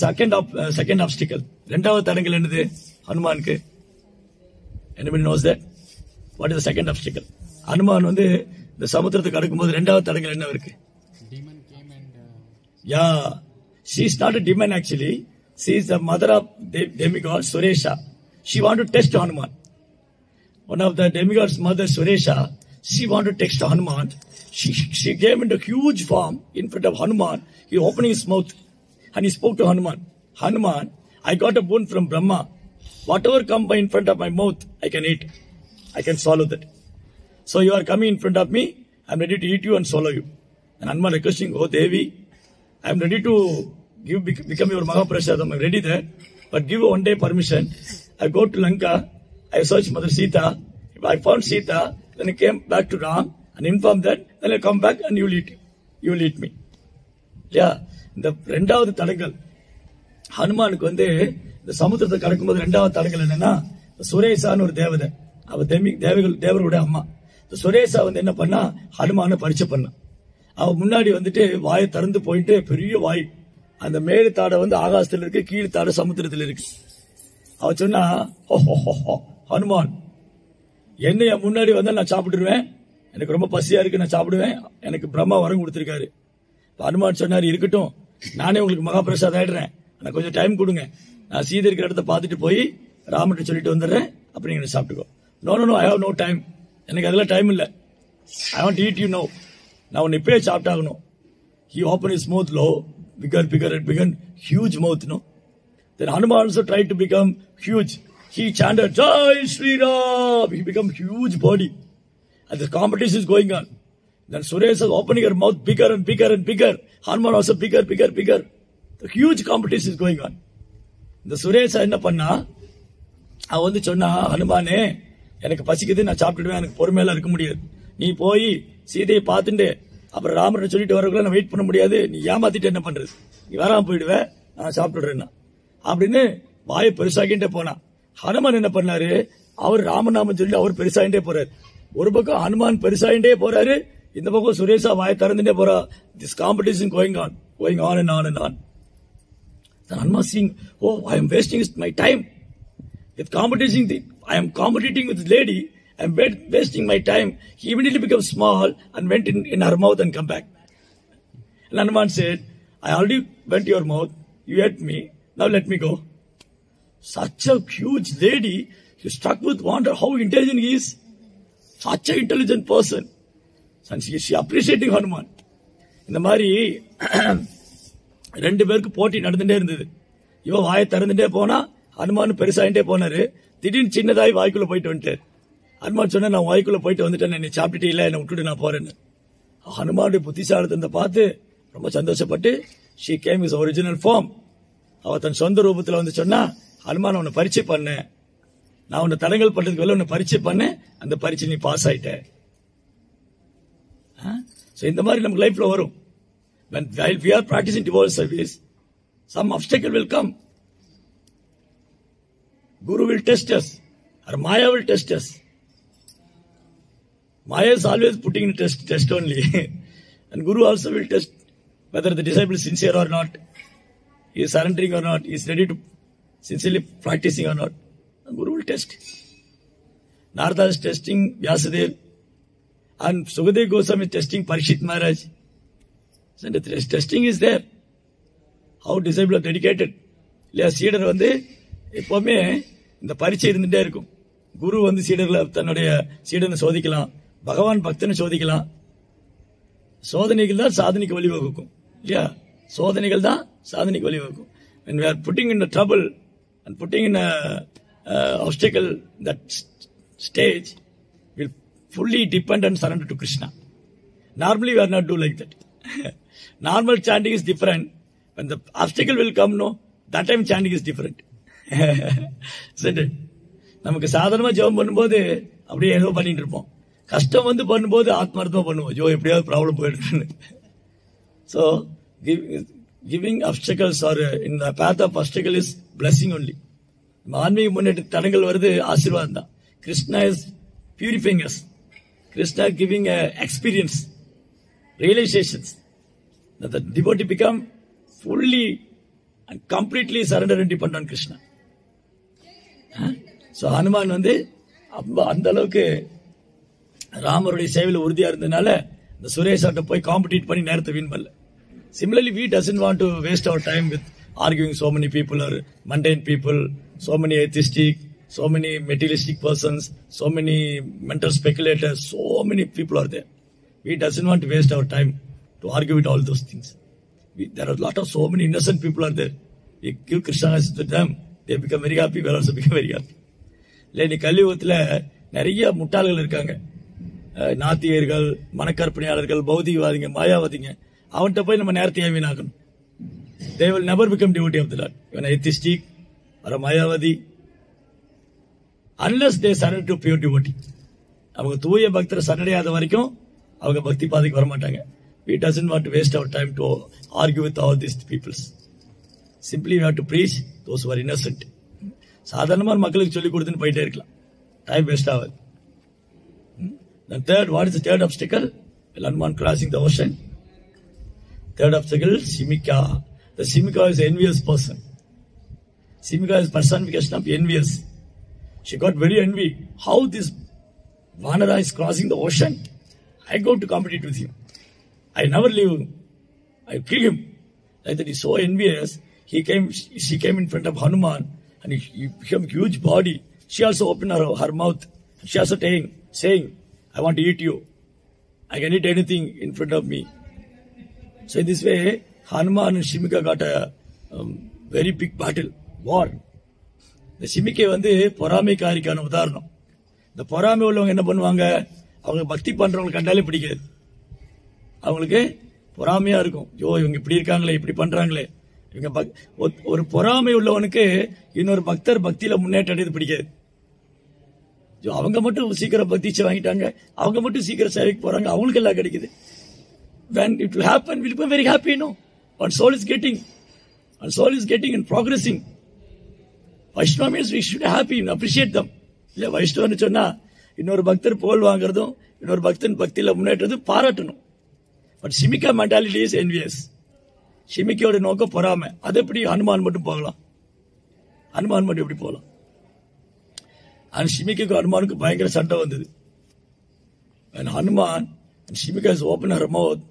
second obstacle? இரண்டாவது தடங்கல் என்னது ஹனுமானுக்கு? Anybody knows that? What is the second obstacle? Hanuman இந்த சமுத்திரத்தை கடக்கும்போது இரண்டாவது தடங்கல் என்ன இருக்கு? Demon came and yeah, she is not a demon actually. She is the mother of demigod Suresha. She wanted to test Hanuman. One of the demigods' mother, Suresha, she wanted to test Hanuman. She came into huge form in front of Hanuman. He opened his mouth and he spoke to Hanuman. Hanuman, I got a boon from Brahma. Whatever come by in front of my mouth, I can eat. I can swallow that. So you are coming in front of me, I am ready to eat you and swallow you. And Hanuman requesting, oh Devi, I am ready to become your Mahaprasadam. I am ready there. But give one day permission. I go to Lanka. I search Mother Sita. If I found Sita, then I came back to Ram and informed that, then I come back and you will eat me. Yeah. இந்த இரண்டாவது தடங்கல் ஹனுமானுக்கு இந்த சமுத்திரத்தை கடக்கும்போது இரண்டாவது தடங்கல் என்னன்னா, சுரேசான்னு ஒரு தேவதை, அவ தேவர்களுடைய அம்மா. சுரேசா என்ன பண்ணா, ஹனுமான பரிச்சை பண்ணா. அவ முன்னாடி வாயை திறந்து போயிட்டு, பெரிய வாய், அந்த மேடு தாடை ஆகாசத்துல இருக்கு, கீழ் தாடை சமுத்திரத்தில் இருக்கு. அவ சொன்னா, ஹனுமான் என்னைய முன்னாடி நான் சாப்பிட்டுருவேன், எனக்கு ரொம்ப பசியா இருக்கு, நான் சாப்பிடுவேன், எனக்கு பிரம்மா வரம் கொடுத்திருக்காரு. ஹனுமான் சொன்னாரு, இருக்கட்டும், நானே உங்களுக்கு மகாபிரசாதம் ஆயிடுறேன், எனக்கு கொஞ்சம் டைம் கொடுங்க, நான் சீதை இருக்கிற இடத்த பார்த்துட்டு போய் ராமர்கிட்ட சொல்லிட்டு வந்துடுறேன், அப்படி நீங்க சாப்பிட்டுக்கோ. No I have no time, எனக்கு அதெல்லாம் டைம் இல்ல, I want eat you no, நான் உன்னை இப்பயே சாப்பிட்டாகணும். He opened his mouth low, bigger and bigger, huge mouth, no? Then Hanuman also tried to become huge. He chanted, Jai Shri Ram! He became huge body. And the competition is going on. Then Suresha is opening her mouth bigger and bigger and bigger. Hanuman also bigger. The huge competition is going on. The Suresha என்ன பண்ணா, அவ சொன்னா, ஹனுமானே எனக்கு பசிக்குது, நான் சாப்பிட்டுடுவேன், எனக்கு பொறுமையெல்லாம் இருக்க முடியாது, நீ போய் சீதையை பார்த்துட்டு அப்புறம் ராமர் சொல்லிட்டு வரக்குள்ள நான் வெயிட் பண்ண முடியாது, நீ ஏமாத்திட்டு என்ன பண்றது, நீ வராம போயிடுவேன், நான் சாப்பிட்டுடுறேன்னா அப்படின்னு வாயை பெருசாகிட்டே போனா. ஹனுமான் என்ன பண்ணாரு, அவர் ராமநாமம் சொல்லி அவர் பெருசாகிட்டே போறாரு. ஒரு பக்கம் ஹனுமான் பெருசாகிட்டே போறாரு, இந்த பக்கம் சுரேஷா வாயை திறந்துட்டே போறா. This competition going on and on. Then Hanuman saying, oh, I am wasting my time with competing. I am competing with this lady, I am wasting my time. He immediately became small and went in her mouth and come back. And Hanuman said, I already went to your mouth, you ate me, now let me go. Such a huge lady, he struck with wonder how intelligent he is. such an intelligent person. And she appreciating Hanuman. இந்த மாதிரி ரெண்டு பேருக்கு போட்டி நடந்துட்டே இருந்தது. இவன் வாயை திறந்துட்டே போனா ஹனுமான் பெருசாயிட்டே போனாரு. திடீர்னு சின்னதாய் வாய்க்குள்ள போயிட்டு வந்துட்டாரு. ஹனுமான் சொன்ன, நான் வாய்க்குள்ள போயிட்டு வந்துட்டேன், என்னை சாப்பிட்டுட்டு இல்ல, என்னை விட்டுட்டு நான் போறேன்னு. ஹனுமானுடைய புத்திசாலித்தத்தை பார்த்து ரொம்ப சந்தோஷப்பட்டு she came his original form. அவ தன் சொந்த ரூபத்தில் வந்து சொன்னா, ஹனுமான் உன்னை பரீட்சை பண்ண, நான் உன்னை தடங்கல் பண்றதுக்கு வெளில உன்னை பரீட்சை பண்ண, அந்த பரீட்சை நீ பாஸ் ஆயிட்ட. இந்த மாதிரி நமக்கு லைஃப்ல வரும். While we are practicing devotional service, some obstacle will come. Guru will test us, or Maya will test us. Maya is always putting in test only. And Guru also will test whether the disciple is sincere or not, he is surrendering or not, he is ready to sincerely practicing or not. And Guru will test. Narada is testing Vyasadeva, and Sukadeva Goswami is testing Parikshit Maharaj. So the testing is there. How disciples are dedicated. இல்லையா, சீடர் வந்து எப்பவுமே இந்த பரீட்சை இருந்துட்டே இருக்கும். குரு வந்து சீடர்களை தன்னுடைய சீடனை சோதிக்கலாம், பகவான் பக்தனை சோதிக்கலாம். சோதனைகள் தான் சாதனைக்கு வழிவகுக்கும். இல்லையா, சோதனைகள் தான் சாதனைக்கு வழிவகுக்கும். When we are putting in the trouble and putting in a obstacle, that stage will fully depend and surrender to Krishna. Normally we are not do like that. Normal chanting is different. When the obstacle will come, no, that time chanting is different. Isn't it? நமக்கு சாதாரணமா ஜெபம் பண்ணும்போது அப்படியே ஏதோ பண்ணிட்டு இருப்போம். கஷ்டம் வந்து பண்ணும்போது ஆத்மார்த்தமா பண்ணுவோம். ஜோ எப்படியாவது problem போயிடுன்னு. So giving obstacles or in the path of obstacle is blessing only. ஆன்மீக முன்னேற்ற தடங்கள் வருது, ஆசீர்வாதம் தான். Krishna is purifying us. Krishna is giving experience, realizations, that the devotee become fully and completely surrendered and dependent on Krishna. So Hanuman வந்து அந்த அளவுக்கு ராமருடைய சேவையில் உறுதியா இருந்ததுனால இந்த சுரேஷாட்ட போய் காம்படிட் பண்ணி நேரத்தை வீண் பண்ணல. Similarly, we doesn't want to waste our time with arguing so many people or mundane people, so many atheistic, so many materialistic persons, so many mental speculators, so many people are there. We doesn't want to waste our time to argue with all those things. There are a lot of so many innocent people are there. We give Krishna to them, they become very happy, we also become very happy. இல்லை, கலியுகத்தில் நிறைய முட்டாள்கள் இருக்காங்க. நாத்திகர்கள், மனக்கற்பனையாளர்கள், பௌதிகவாதிங்க, மாயாவாதிங்க. அவன்கிட்ட போய் நம்ம நேரத்தை வீணாக்கணும். They will never become devotee of the Lord. Even atheistic or a mayavadi, unless they surrender to pure devotee. அவங்க தூய பக்தரை சரணடையாத வரைக்கும் அவங்க பக்தி பாதைக்கு வரமாட்டாங்க. We doesn't want to waste our time to argue with all these peoples. Simply we have to preach those who are innocent. சாதாரணமான மக்களுக்கு சொல்லிக் கொடுத்துன்னு போயிட்டே இருக்கலாம், டைம் வேஸ்ட் ஆகாது. Then third, what is the third obstacle? Well, Hanuman crossing the ocean. Third obstacle, Simika. The Simika is an envious person. Simika is personification of envious. She got very envy. How this Vanara is crossing the ocean? I go to compete with him. I never leave him. I kill him. Like that, he's so envious. She came in front of Hanuman and he became a huge body. She also opened her mouth. She also saying, I want to eat you. I can eat anything in front of me. So in this way, Hanuman and Shimika got a very big battle, war. The Shimika வந்து பொறாமைக்காரிக்கான உதாரணம். இந்த பொறாமை உள்ளவங்க என்ன பண்ணுவாங்க, அவங்க பக்தி பண்றவங்க கண்டாலே பிடிக்காது. அவங்களுக்கு பொறாமையா இருக்கும். ஐயோ, இவங்க இப்படி இருக்காங்களே, இப்படி பண்றாங்களே. இவங்க ஒரு பொறாமை உள்ளவனுக்கு இன்னொரு பக்தர் பக்தியில முன்னேற்றம் அடைவது பிடிக்காது. அவங்க மட்டும் சீக்கிரம் பக்திச்சு வாங்கிட்டாங்க, அவங்க மட்டும் சீக்கிரம் சேவைக்கு போறாங்க, அவங்களுக்கு எல்லாம் கிடைக்குது. When it will happen, we'll be very happy, no? Our soul is getting and progressing. Vaishnava means we should be happy and appreciate them. இல்ல, வைஷ்ணவன்னு சொன்னா இன்னொரு பக்தர் புகழ் வாங்குறதும் இன்னொரு பக்தன் பக்தியில முன்னேற்றதும் பாராட்டணும். But Shimika mentality is envious. ஷிமிக்கையோட நோக்கம் பொறாமை. அது எப்படி ஹனுமான் மட்டும் போகலாம்? ஹனுமான் மட்டும் எப்படி போகலாம்? அந்த ஷிமிக்கு ஹனுமானுக்கு பயங்கர சண்டை வந்தது. Hanuman and Shimika has opened her mouth.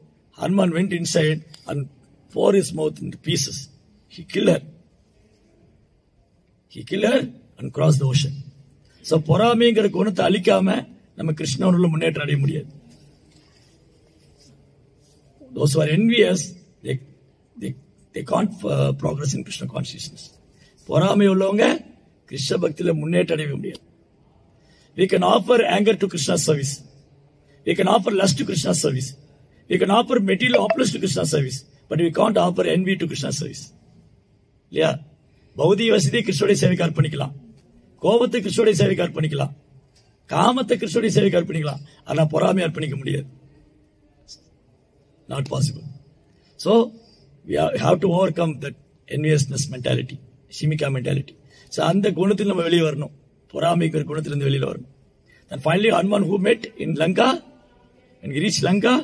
Hanuman went inside and poured his mouth into pieces. He killed her and crossed the ocean. So பொறாமைங்கிற குணத்தை அழிக்காம நம்ம கிருஷ்ணனுள்ள முன்னேற்றம் அடைய முடியாது. Those who are envious, they can't progress in Krishna consciousness. பொறாமை உள்ளவங்க கிருஷ்ண பக்தியில முன்னேற்றம் அடைய முடியாது. We can offer anger to Krishna service. We can offer lust to Krishna service. We can offer material opulence to Krishna service. But we can't offer envy to Krishna service. இல்லையா? பௌதிக வசதியை கிருஷ்ணனுடைய சேவைக்கு அர்ப்பணிக்கலாம், கோபத்தை கிருஷ்ணனுடைய சேவைக்கு அர்ப்பணிக்கலாம், காமத்தை கிருஷ்ணனுடைய சேவைக்கு அர்ப்பணிக்கலாம். ஆனா பொறாமை அர்ப்பணிக்க முடியாது. Not possible. So we have to overcome that enviousness mentality, shimika mentality. So அந்த குணத்தில் நம்ம வெளியே வரணும், பொறாமைக்கிற குணத்திலிருந்து வெளியில வரணும். And finally Hanuman, who met in Lanka, when he reached Lanka,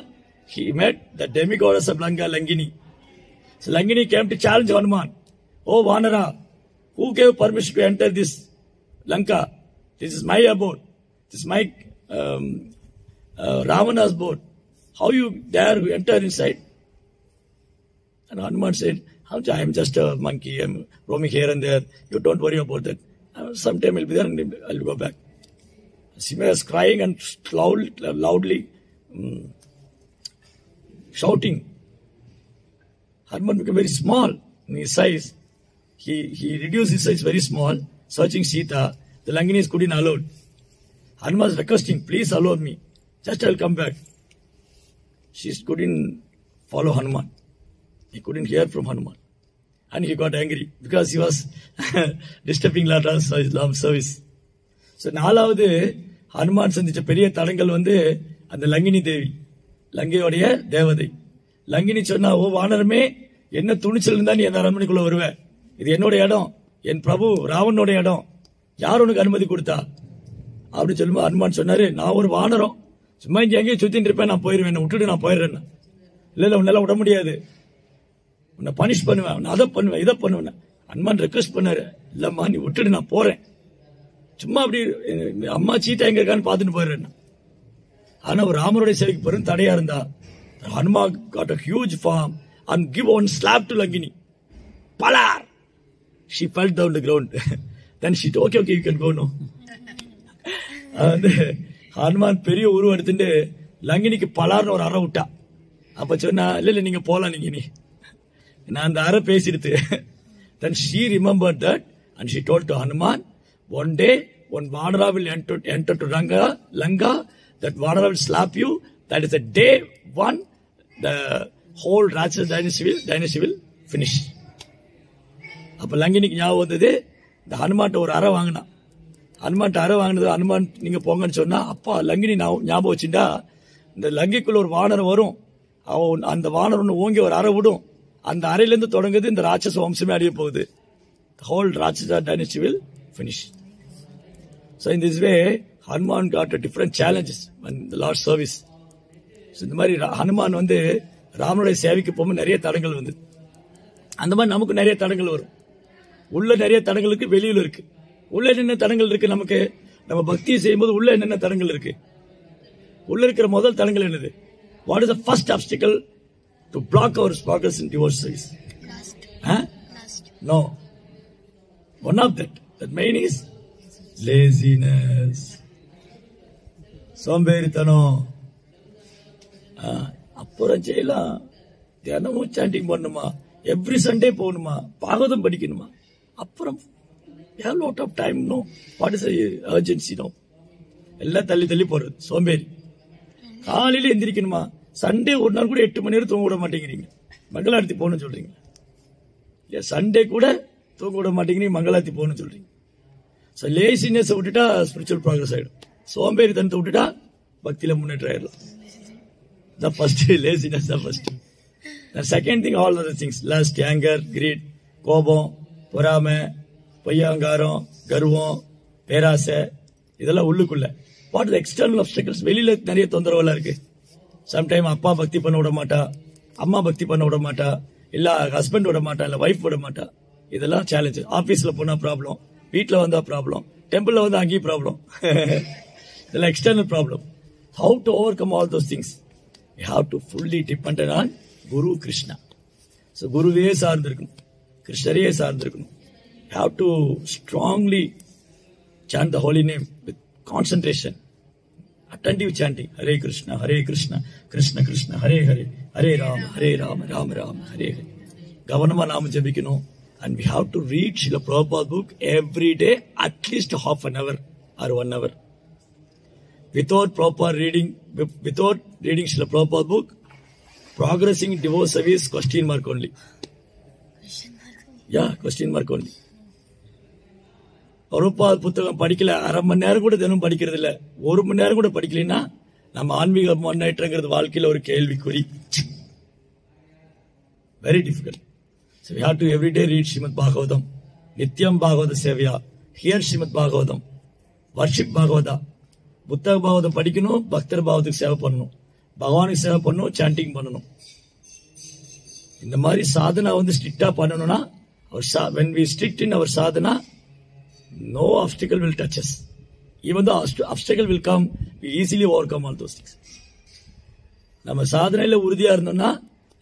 he met the demigoddess of Lanka, Langini. So Langini came to challenge Hanuman. Oh Vanara, who gave permission to enter this Lanka? This is my abode. This is my Ravana's abode. How you dare enter inside? And Hanuman said, I am just a monkey. I am roaming here and there. You don't worry about that. Sometime I'll be there and I'll go back. Sima was crying and loudly shouting. Hanuman became very small in his size. He reduced his size very small, searching Sita. The Langinis couldn't allow. Hanuman was requesting, please allow me. Just I'll come back. She couldn't follow Hanuman. He couldn't hear from Hanuman. And he got angry because he was disturbing Lata's service. So, நாலாவது ஹனுமான் சந்திச்ச பெரிய தடங்கள் அந்த லங்கினி தேவி, லங்கையோடைய தேவதை. லங்கினி சொன்னா, ஓ வானரமே, என்ன துணிச்சல் இருந்தா நீ அந்த அரண்மனைக்குள்ள வருவ? இது என்னோட இடம், என் பிரபு ராவனோட இடம், யார் உனக்கு அனுமதி கொடுத்தா? அப்படி சொல்லும்போது ஹனுமான் சொன்னாரு, நான் ஒரு வானரம், சும்மா இங்க எங்கேயும் சுத்திட்டு இருப்பேன், நான் போயிருவேன், விட்டுட்டு நான் போயிடுறேன். இல்ல உன்னால விட முடியாது, உன்னை பனிஷ் பண்ணுவேன், உன்னை அதை பண்ணுவேன், இதை பண்ணுவேன். ஹனுமான் ரெக்வஸ்ட் பண்ணாரு, இல்லம்மா நீ விட்டுட்டு நான் போறேன், சும்மா அப்படி அம்மா சீட்டா எங்க இருக்கான்னு பாத்துட்டு போயிடுறேன். ஆனா ஒரு ராமருடைய சேவைக்கு பெரும் தடையா இருந்தா, Hanuman got a huge farm and give one slap to Langini. Palar! She fell down the ground. Then she said, okay, you can go now. Hanuman பெரிய உருவம் எடுத்துட்டு லங்கினிக்கு பலார்னு ஒரு அறை விட்டா. அப்ப சொன்னா, இல்ல நீங்க போலாம், நீங்க நீ நான் அந்த அறை பேசிடுது. Then she remembered that and she told to Hanuman, one day one Vanara will enter to Lanka, that Vanara will slap you. That is the day one the whole Rakshasa dynasty will finish. அப்ப லங்கினிக்கு ஞாபகம் வந்தது, இந்த ஹனுமான்ட்ட ஒரு அறை வாங்கினா. ஹனுமான்ட்ட அறை வாங்கினது, ஹனுமான் நீங்க போங்கன்னு சொன்னா, அப்பா லங்கினி ஞாபகம் வச்சுட்டா, இந்த லங்கைக்குள்ள ஒரு வானரம் வரும், அந்த வானரம் ஓங்கி ஒரு அறை விடும், அந்த அறையிலிருந்து தொடங்குது இந்த ராட்சச வம்சமே அழிய போகுது. The whole Rakshasa dynasty will finish. So in this way, Hanuman got a different challenges in the Lord's service. So இந்த மாதிரி ஹனுமான் ராமனுடைய சேவைக்கு போகும்போது நிறைய தடங்கள் வந்தது. அந்த மாதிரி நமக்கு நிறைய தடங்கள் வரும். உள்ள நிறைய தடங்களுக்கு வெளியில இருக்கு. உள்ள என்னென்ன தடங்கள் இருக்கு நமக்கு? நம்ம பக்தியை செய்யும்போது உள்ள என்னென்ன தடங்கள் இருக்கு? உள்ள இருக்கிற முதல் தடங்கள் என்னது? What is the first obstacle to block our progress in divorce service? Lust. No. One of that main is laziness. சோம்பேறித்தனம். அப்புறம் செய்யலாம், தினமும் சாண்டிங் பண்ணுமா, எவ்ரி சண்டே போகணுமா, பாகவதம் படிக்கணுமா, அப்புறம் have lot of time, no. What is the urgency, no? எல்லாம் தள்ளி போறது சோம்பேறி. காலையில எந்திரிக்கணுமா, சண்டே ஒரு நாள் கூட 8 மணி நேரம் தூங்க விட மாட்டேங்கிறீங்க, மங்களாரத்தி போகணும்னு சொல்றீங்க. சண்டே கூட தூங்க விட மாட்டேங்கிறீங்க, மங்களாரத்தி போகணும்னு சொல்றீங்க. ஸோ லேசினஸ் விட்டுட்டா ஸ்பிரிச்சுவல் ப்ராக்ரஸ் ஆயிடும். சோம்பேறி தனத்தை விட்டுட்டா பக்தியில முன்னேற்றம் ஆயிடலாம். The first laziness, the first. The second thing, all other things, lust, anger, greed, கோபம், பொறாமை, பொய்யாங்காரம், கர்வம், பேராசை, இதெல்லாம் உள்ளுக்குள்ள. What is external obstacles? வெளியில நிறைய தொந்தரவுலாம் இருக்கு. சம்டைம் அப்பா பக்தி பண்ண விட மாட்டா, அம்மா பக்தி பண்ண விட மாட்டா, இல்ல ஹஸ்பண்ட் விட மாட்டா, இல்ல ஒய்ஃப் விட மாட்டா. இதெல்லாம் சேலஞ்ச். ஆபீஸ்ல போனா ப்ராப்ளம், வீட்டுல வந்தா ப்ராப்ளம், டெம்பிள்ல வந்தா அங்கேயும் ப்ராப்ளம். இதெல்லாம் external problem. How to overcome all those things? You have to fully depend on Guru Krishna. So குருவே சார்ந்திருக்கணும், கிருஷ்ணரையே சார்ந்திருக்கணும். You have to strongly chant the holy name with concentration attentive chanting, Hare Krishna, Krishna Krishna, Hare Hare, Hare Rama, Rama Rama, Hare Hare. Gavanama Nama Jabikino. And we have to read Srila Prabhupada book every day, at least half an hour or 1 hour. Without reading Srila Prabhupada book, progressing in divorce service, question mark only. Yeah, question mark only. Prabhupada புத்தகம் படிக்கல, அரை மணி நேரம் கூட தினம் படிக்கிறது இல்ல, 1 மணி நேரம் கூட படிக்கலைன்னா நம்ம ஆன்மீக முன்னேற்றங்கிறது வாழ்க்கையில ஒரு கேள்விக்குறி. Very difficult. So we have to every day read Srimad Bhagavatam, Nityam Bhagavata Sevya, hear Srimad Bhagavatam, worship Bhagavata. புத்தக பாகவதம் படிக்கணும், பக்தர் பாகவத்துக்கு சேவை பண்ணணும், பகவானுக்கு சேவை பண்ணணும், சாண்டிங் பண்ணணும். இந்த மாதிரி சாதனா ஸ்ட்ரிக்டா பண்ணணும்னா, when we strict in our sadhana, no obstacle will touch us. Even the obstacle will come, we easily overcome all those things. நம்ம சாதனையில உறுதியா இருந்தோம்னா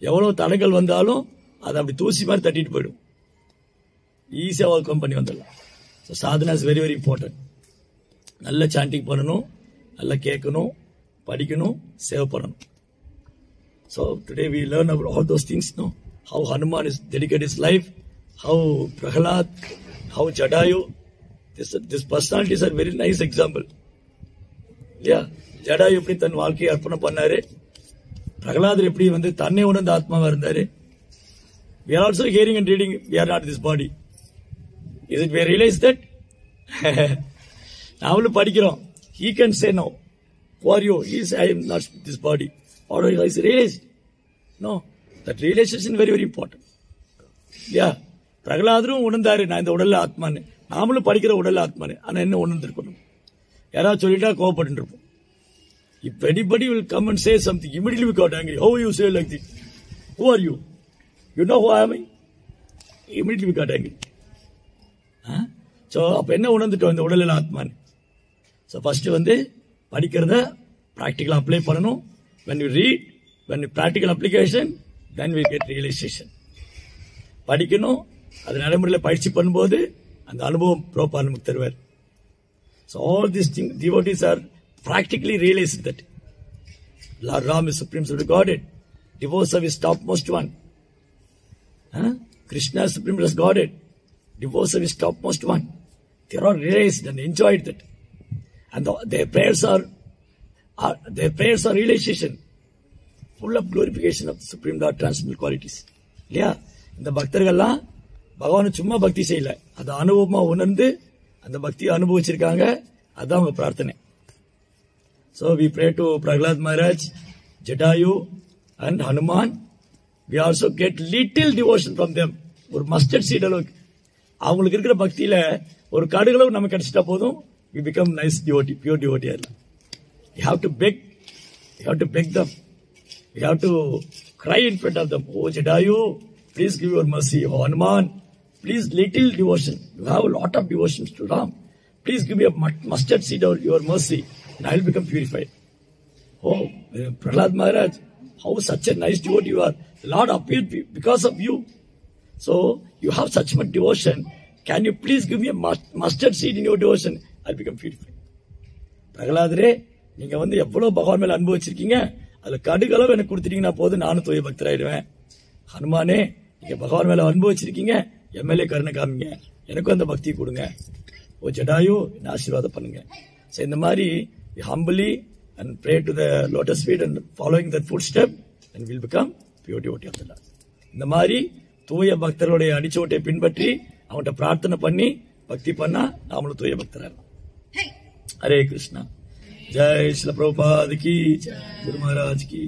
எவ்வளவு தடைகள் வந்தாலும் அது அப்படி தூசி மாதிரி தட்டிட்டு போயிடும், ஈஸியா ஓவர்கம் பண்ணி வந்துடலாம். So sadhana is very very important. நல்ல சாண்டிங் பண்ணணும், நல்லா கேட்கணும், படிக்கணும், சேவ் பண்ணணும். So today we learn about all those things. Know how Hanuman is dedicate his life, how Prahlad, how Jatayu. This personalities are very nice example. இல்லையா? ஜடாயு எப்படி தன் வாழ்க்கையை அர்ப்பணம் பண்ணாரு, பிரகலாதர் எப்படி தன்னை உணர்ந்த ஆத்மாவா இருந்தாரு. We are also hearing and reading, we are not this body. Is it we realize that? நாமளும் படிக்கிறோம். He can say no. Who are you? He is, I am not this body. Or he is realized. No. That realization is very very important. Yeah. பிரகலாதரும் உணர்ந்தாரு, நான் இந்த உடல்ல ஆத்மான்னு. நாமளும் படிக்கிற உடல்ல ஆத்மான்னு. ஆனா என்ன உணர்ந்திருக்கணும்? யாராவது சொல்லிட்டா கோவப்பட்டு இருப்போம். If anybody will come and say something, immediately we got angry. How you say like this? Who are you? You know who I am? Immediately we got angry. So, அப்ப என்ன உணர்ந்துட்டோம் இந்த உடலில் ஆத்மான்னு? So, first படிக்கிறத practical apply பண்ணணும். When you read, when you practical application, then we get realization. படிக்கணும், அது நடைமுறையில் பயிற்சி பண்ணும்போது அந்த அனுபவம் ப்ரோபால் நமக்கு தருவார். So, all these things, devotees are practically realizing that Lord Ram is Supreme Soul Godhead. Divorce service topmost one. Krishna is Supreme as Godhead. Divorce service topmost one. They are all realized and enjoyed that. And their prayers are realization. Full of glorification of Supreme Lord transcendental qualities. இல்லையா? இந்த பக்தர்கள்லாம் பகவானு சும்மா பக்தி செய்யல, அது அனுபவமா உணர்ந்து அந்த பக்தியை அனுபவிச்சிருக்காங்க. அதான் அவங்க பிரார்த்தனை. So we pray to Prahlad Maharaj, Jatayu and Hanuman. We also get little devotion from them. ஒரு mustard seed அளவுக்கு அவங்களுக்கு இருக்கிற பக்தியில ஒரு கடுகளவு நமக்கு கிடைச்சிட்டா போதும், we become nice devotee, pure devotee. You have to beg them. You have to cry in front of them. Oh Jatayu, please give your mercy. Oh Hanuman, please little devotion. You have a lot of devotions to Ram. Please give me a mustard seed of your mercy, and I will become purified. Oh, Prahlad Maharaj, how such a nice devotee you are. The Lord appeared because of you. So, you have such much devotion. Can you please give me a mustard seed in your devotion? I will become purified. Prahladare, நீங்க எவ்வளவு பகவான் மேல அனுபவிச்சிருக்கீங்க, அதுல கடுகளவு எனக்கு கொடுத்துட்டீங்கன்னா போதும், நானும் தூய பக்தராயிடுவேன். ஹனுமானே, நீங்க பகவான் மேல அனுபவிச்சிருக்கீங்க, எம்எல்ஏ கருணை காமிங்க, எனக்கும் அந்த பக்தியை கொடுங்க. ஓ ஜடாயு, என்ன ஆசீர்வாதம் பண்ணுங்க. So, இந்த மாதிரி humbly and pray to the lotus feet and following that footstep, and we'll become pure devotee of the Lord. இந்த மாதிரி தூய பக்தர்களுடைய அடிச்சோட்டை பின்பற்றி அவங்கள்ட்ட பிரார்த்தனை பண்ணி பக்தி பண்ணா நாமளும் தூய பக்தராக. ஹரே கிருஷ்ணா. ஜெய் ஸ்ரீல பிரபுபாத் கி, குரு மகாராஜ் கி.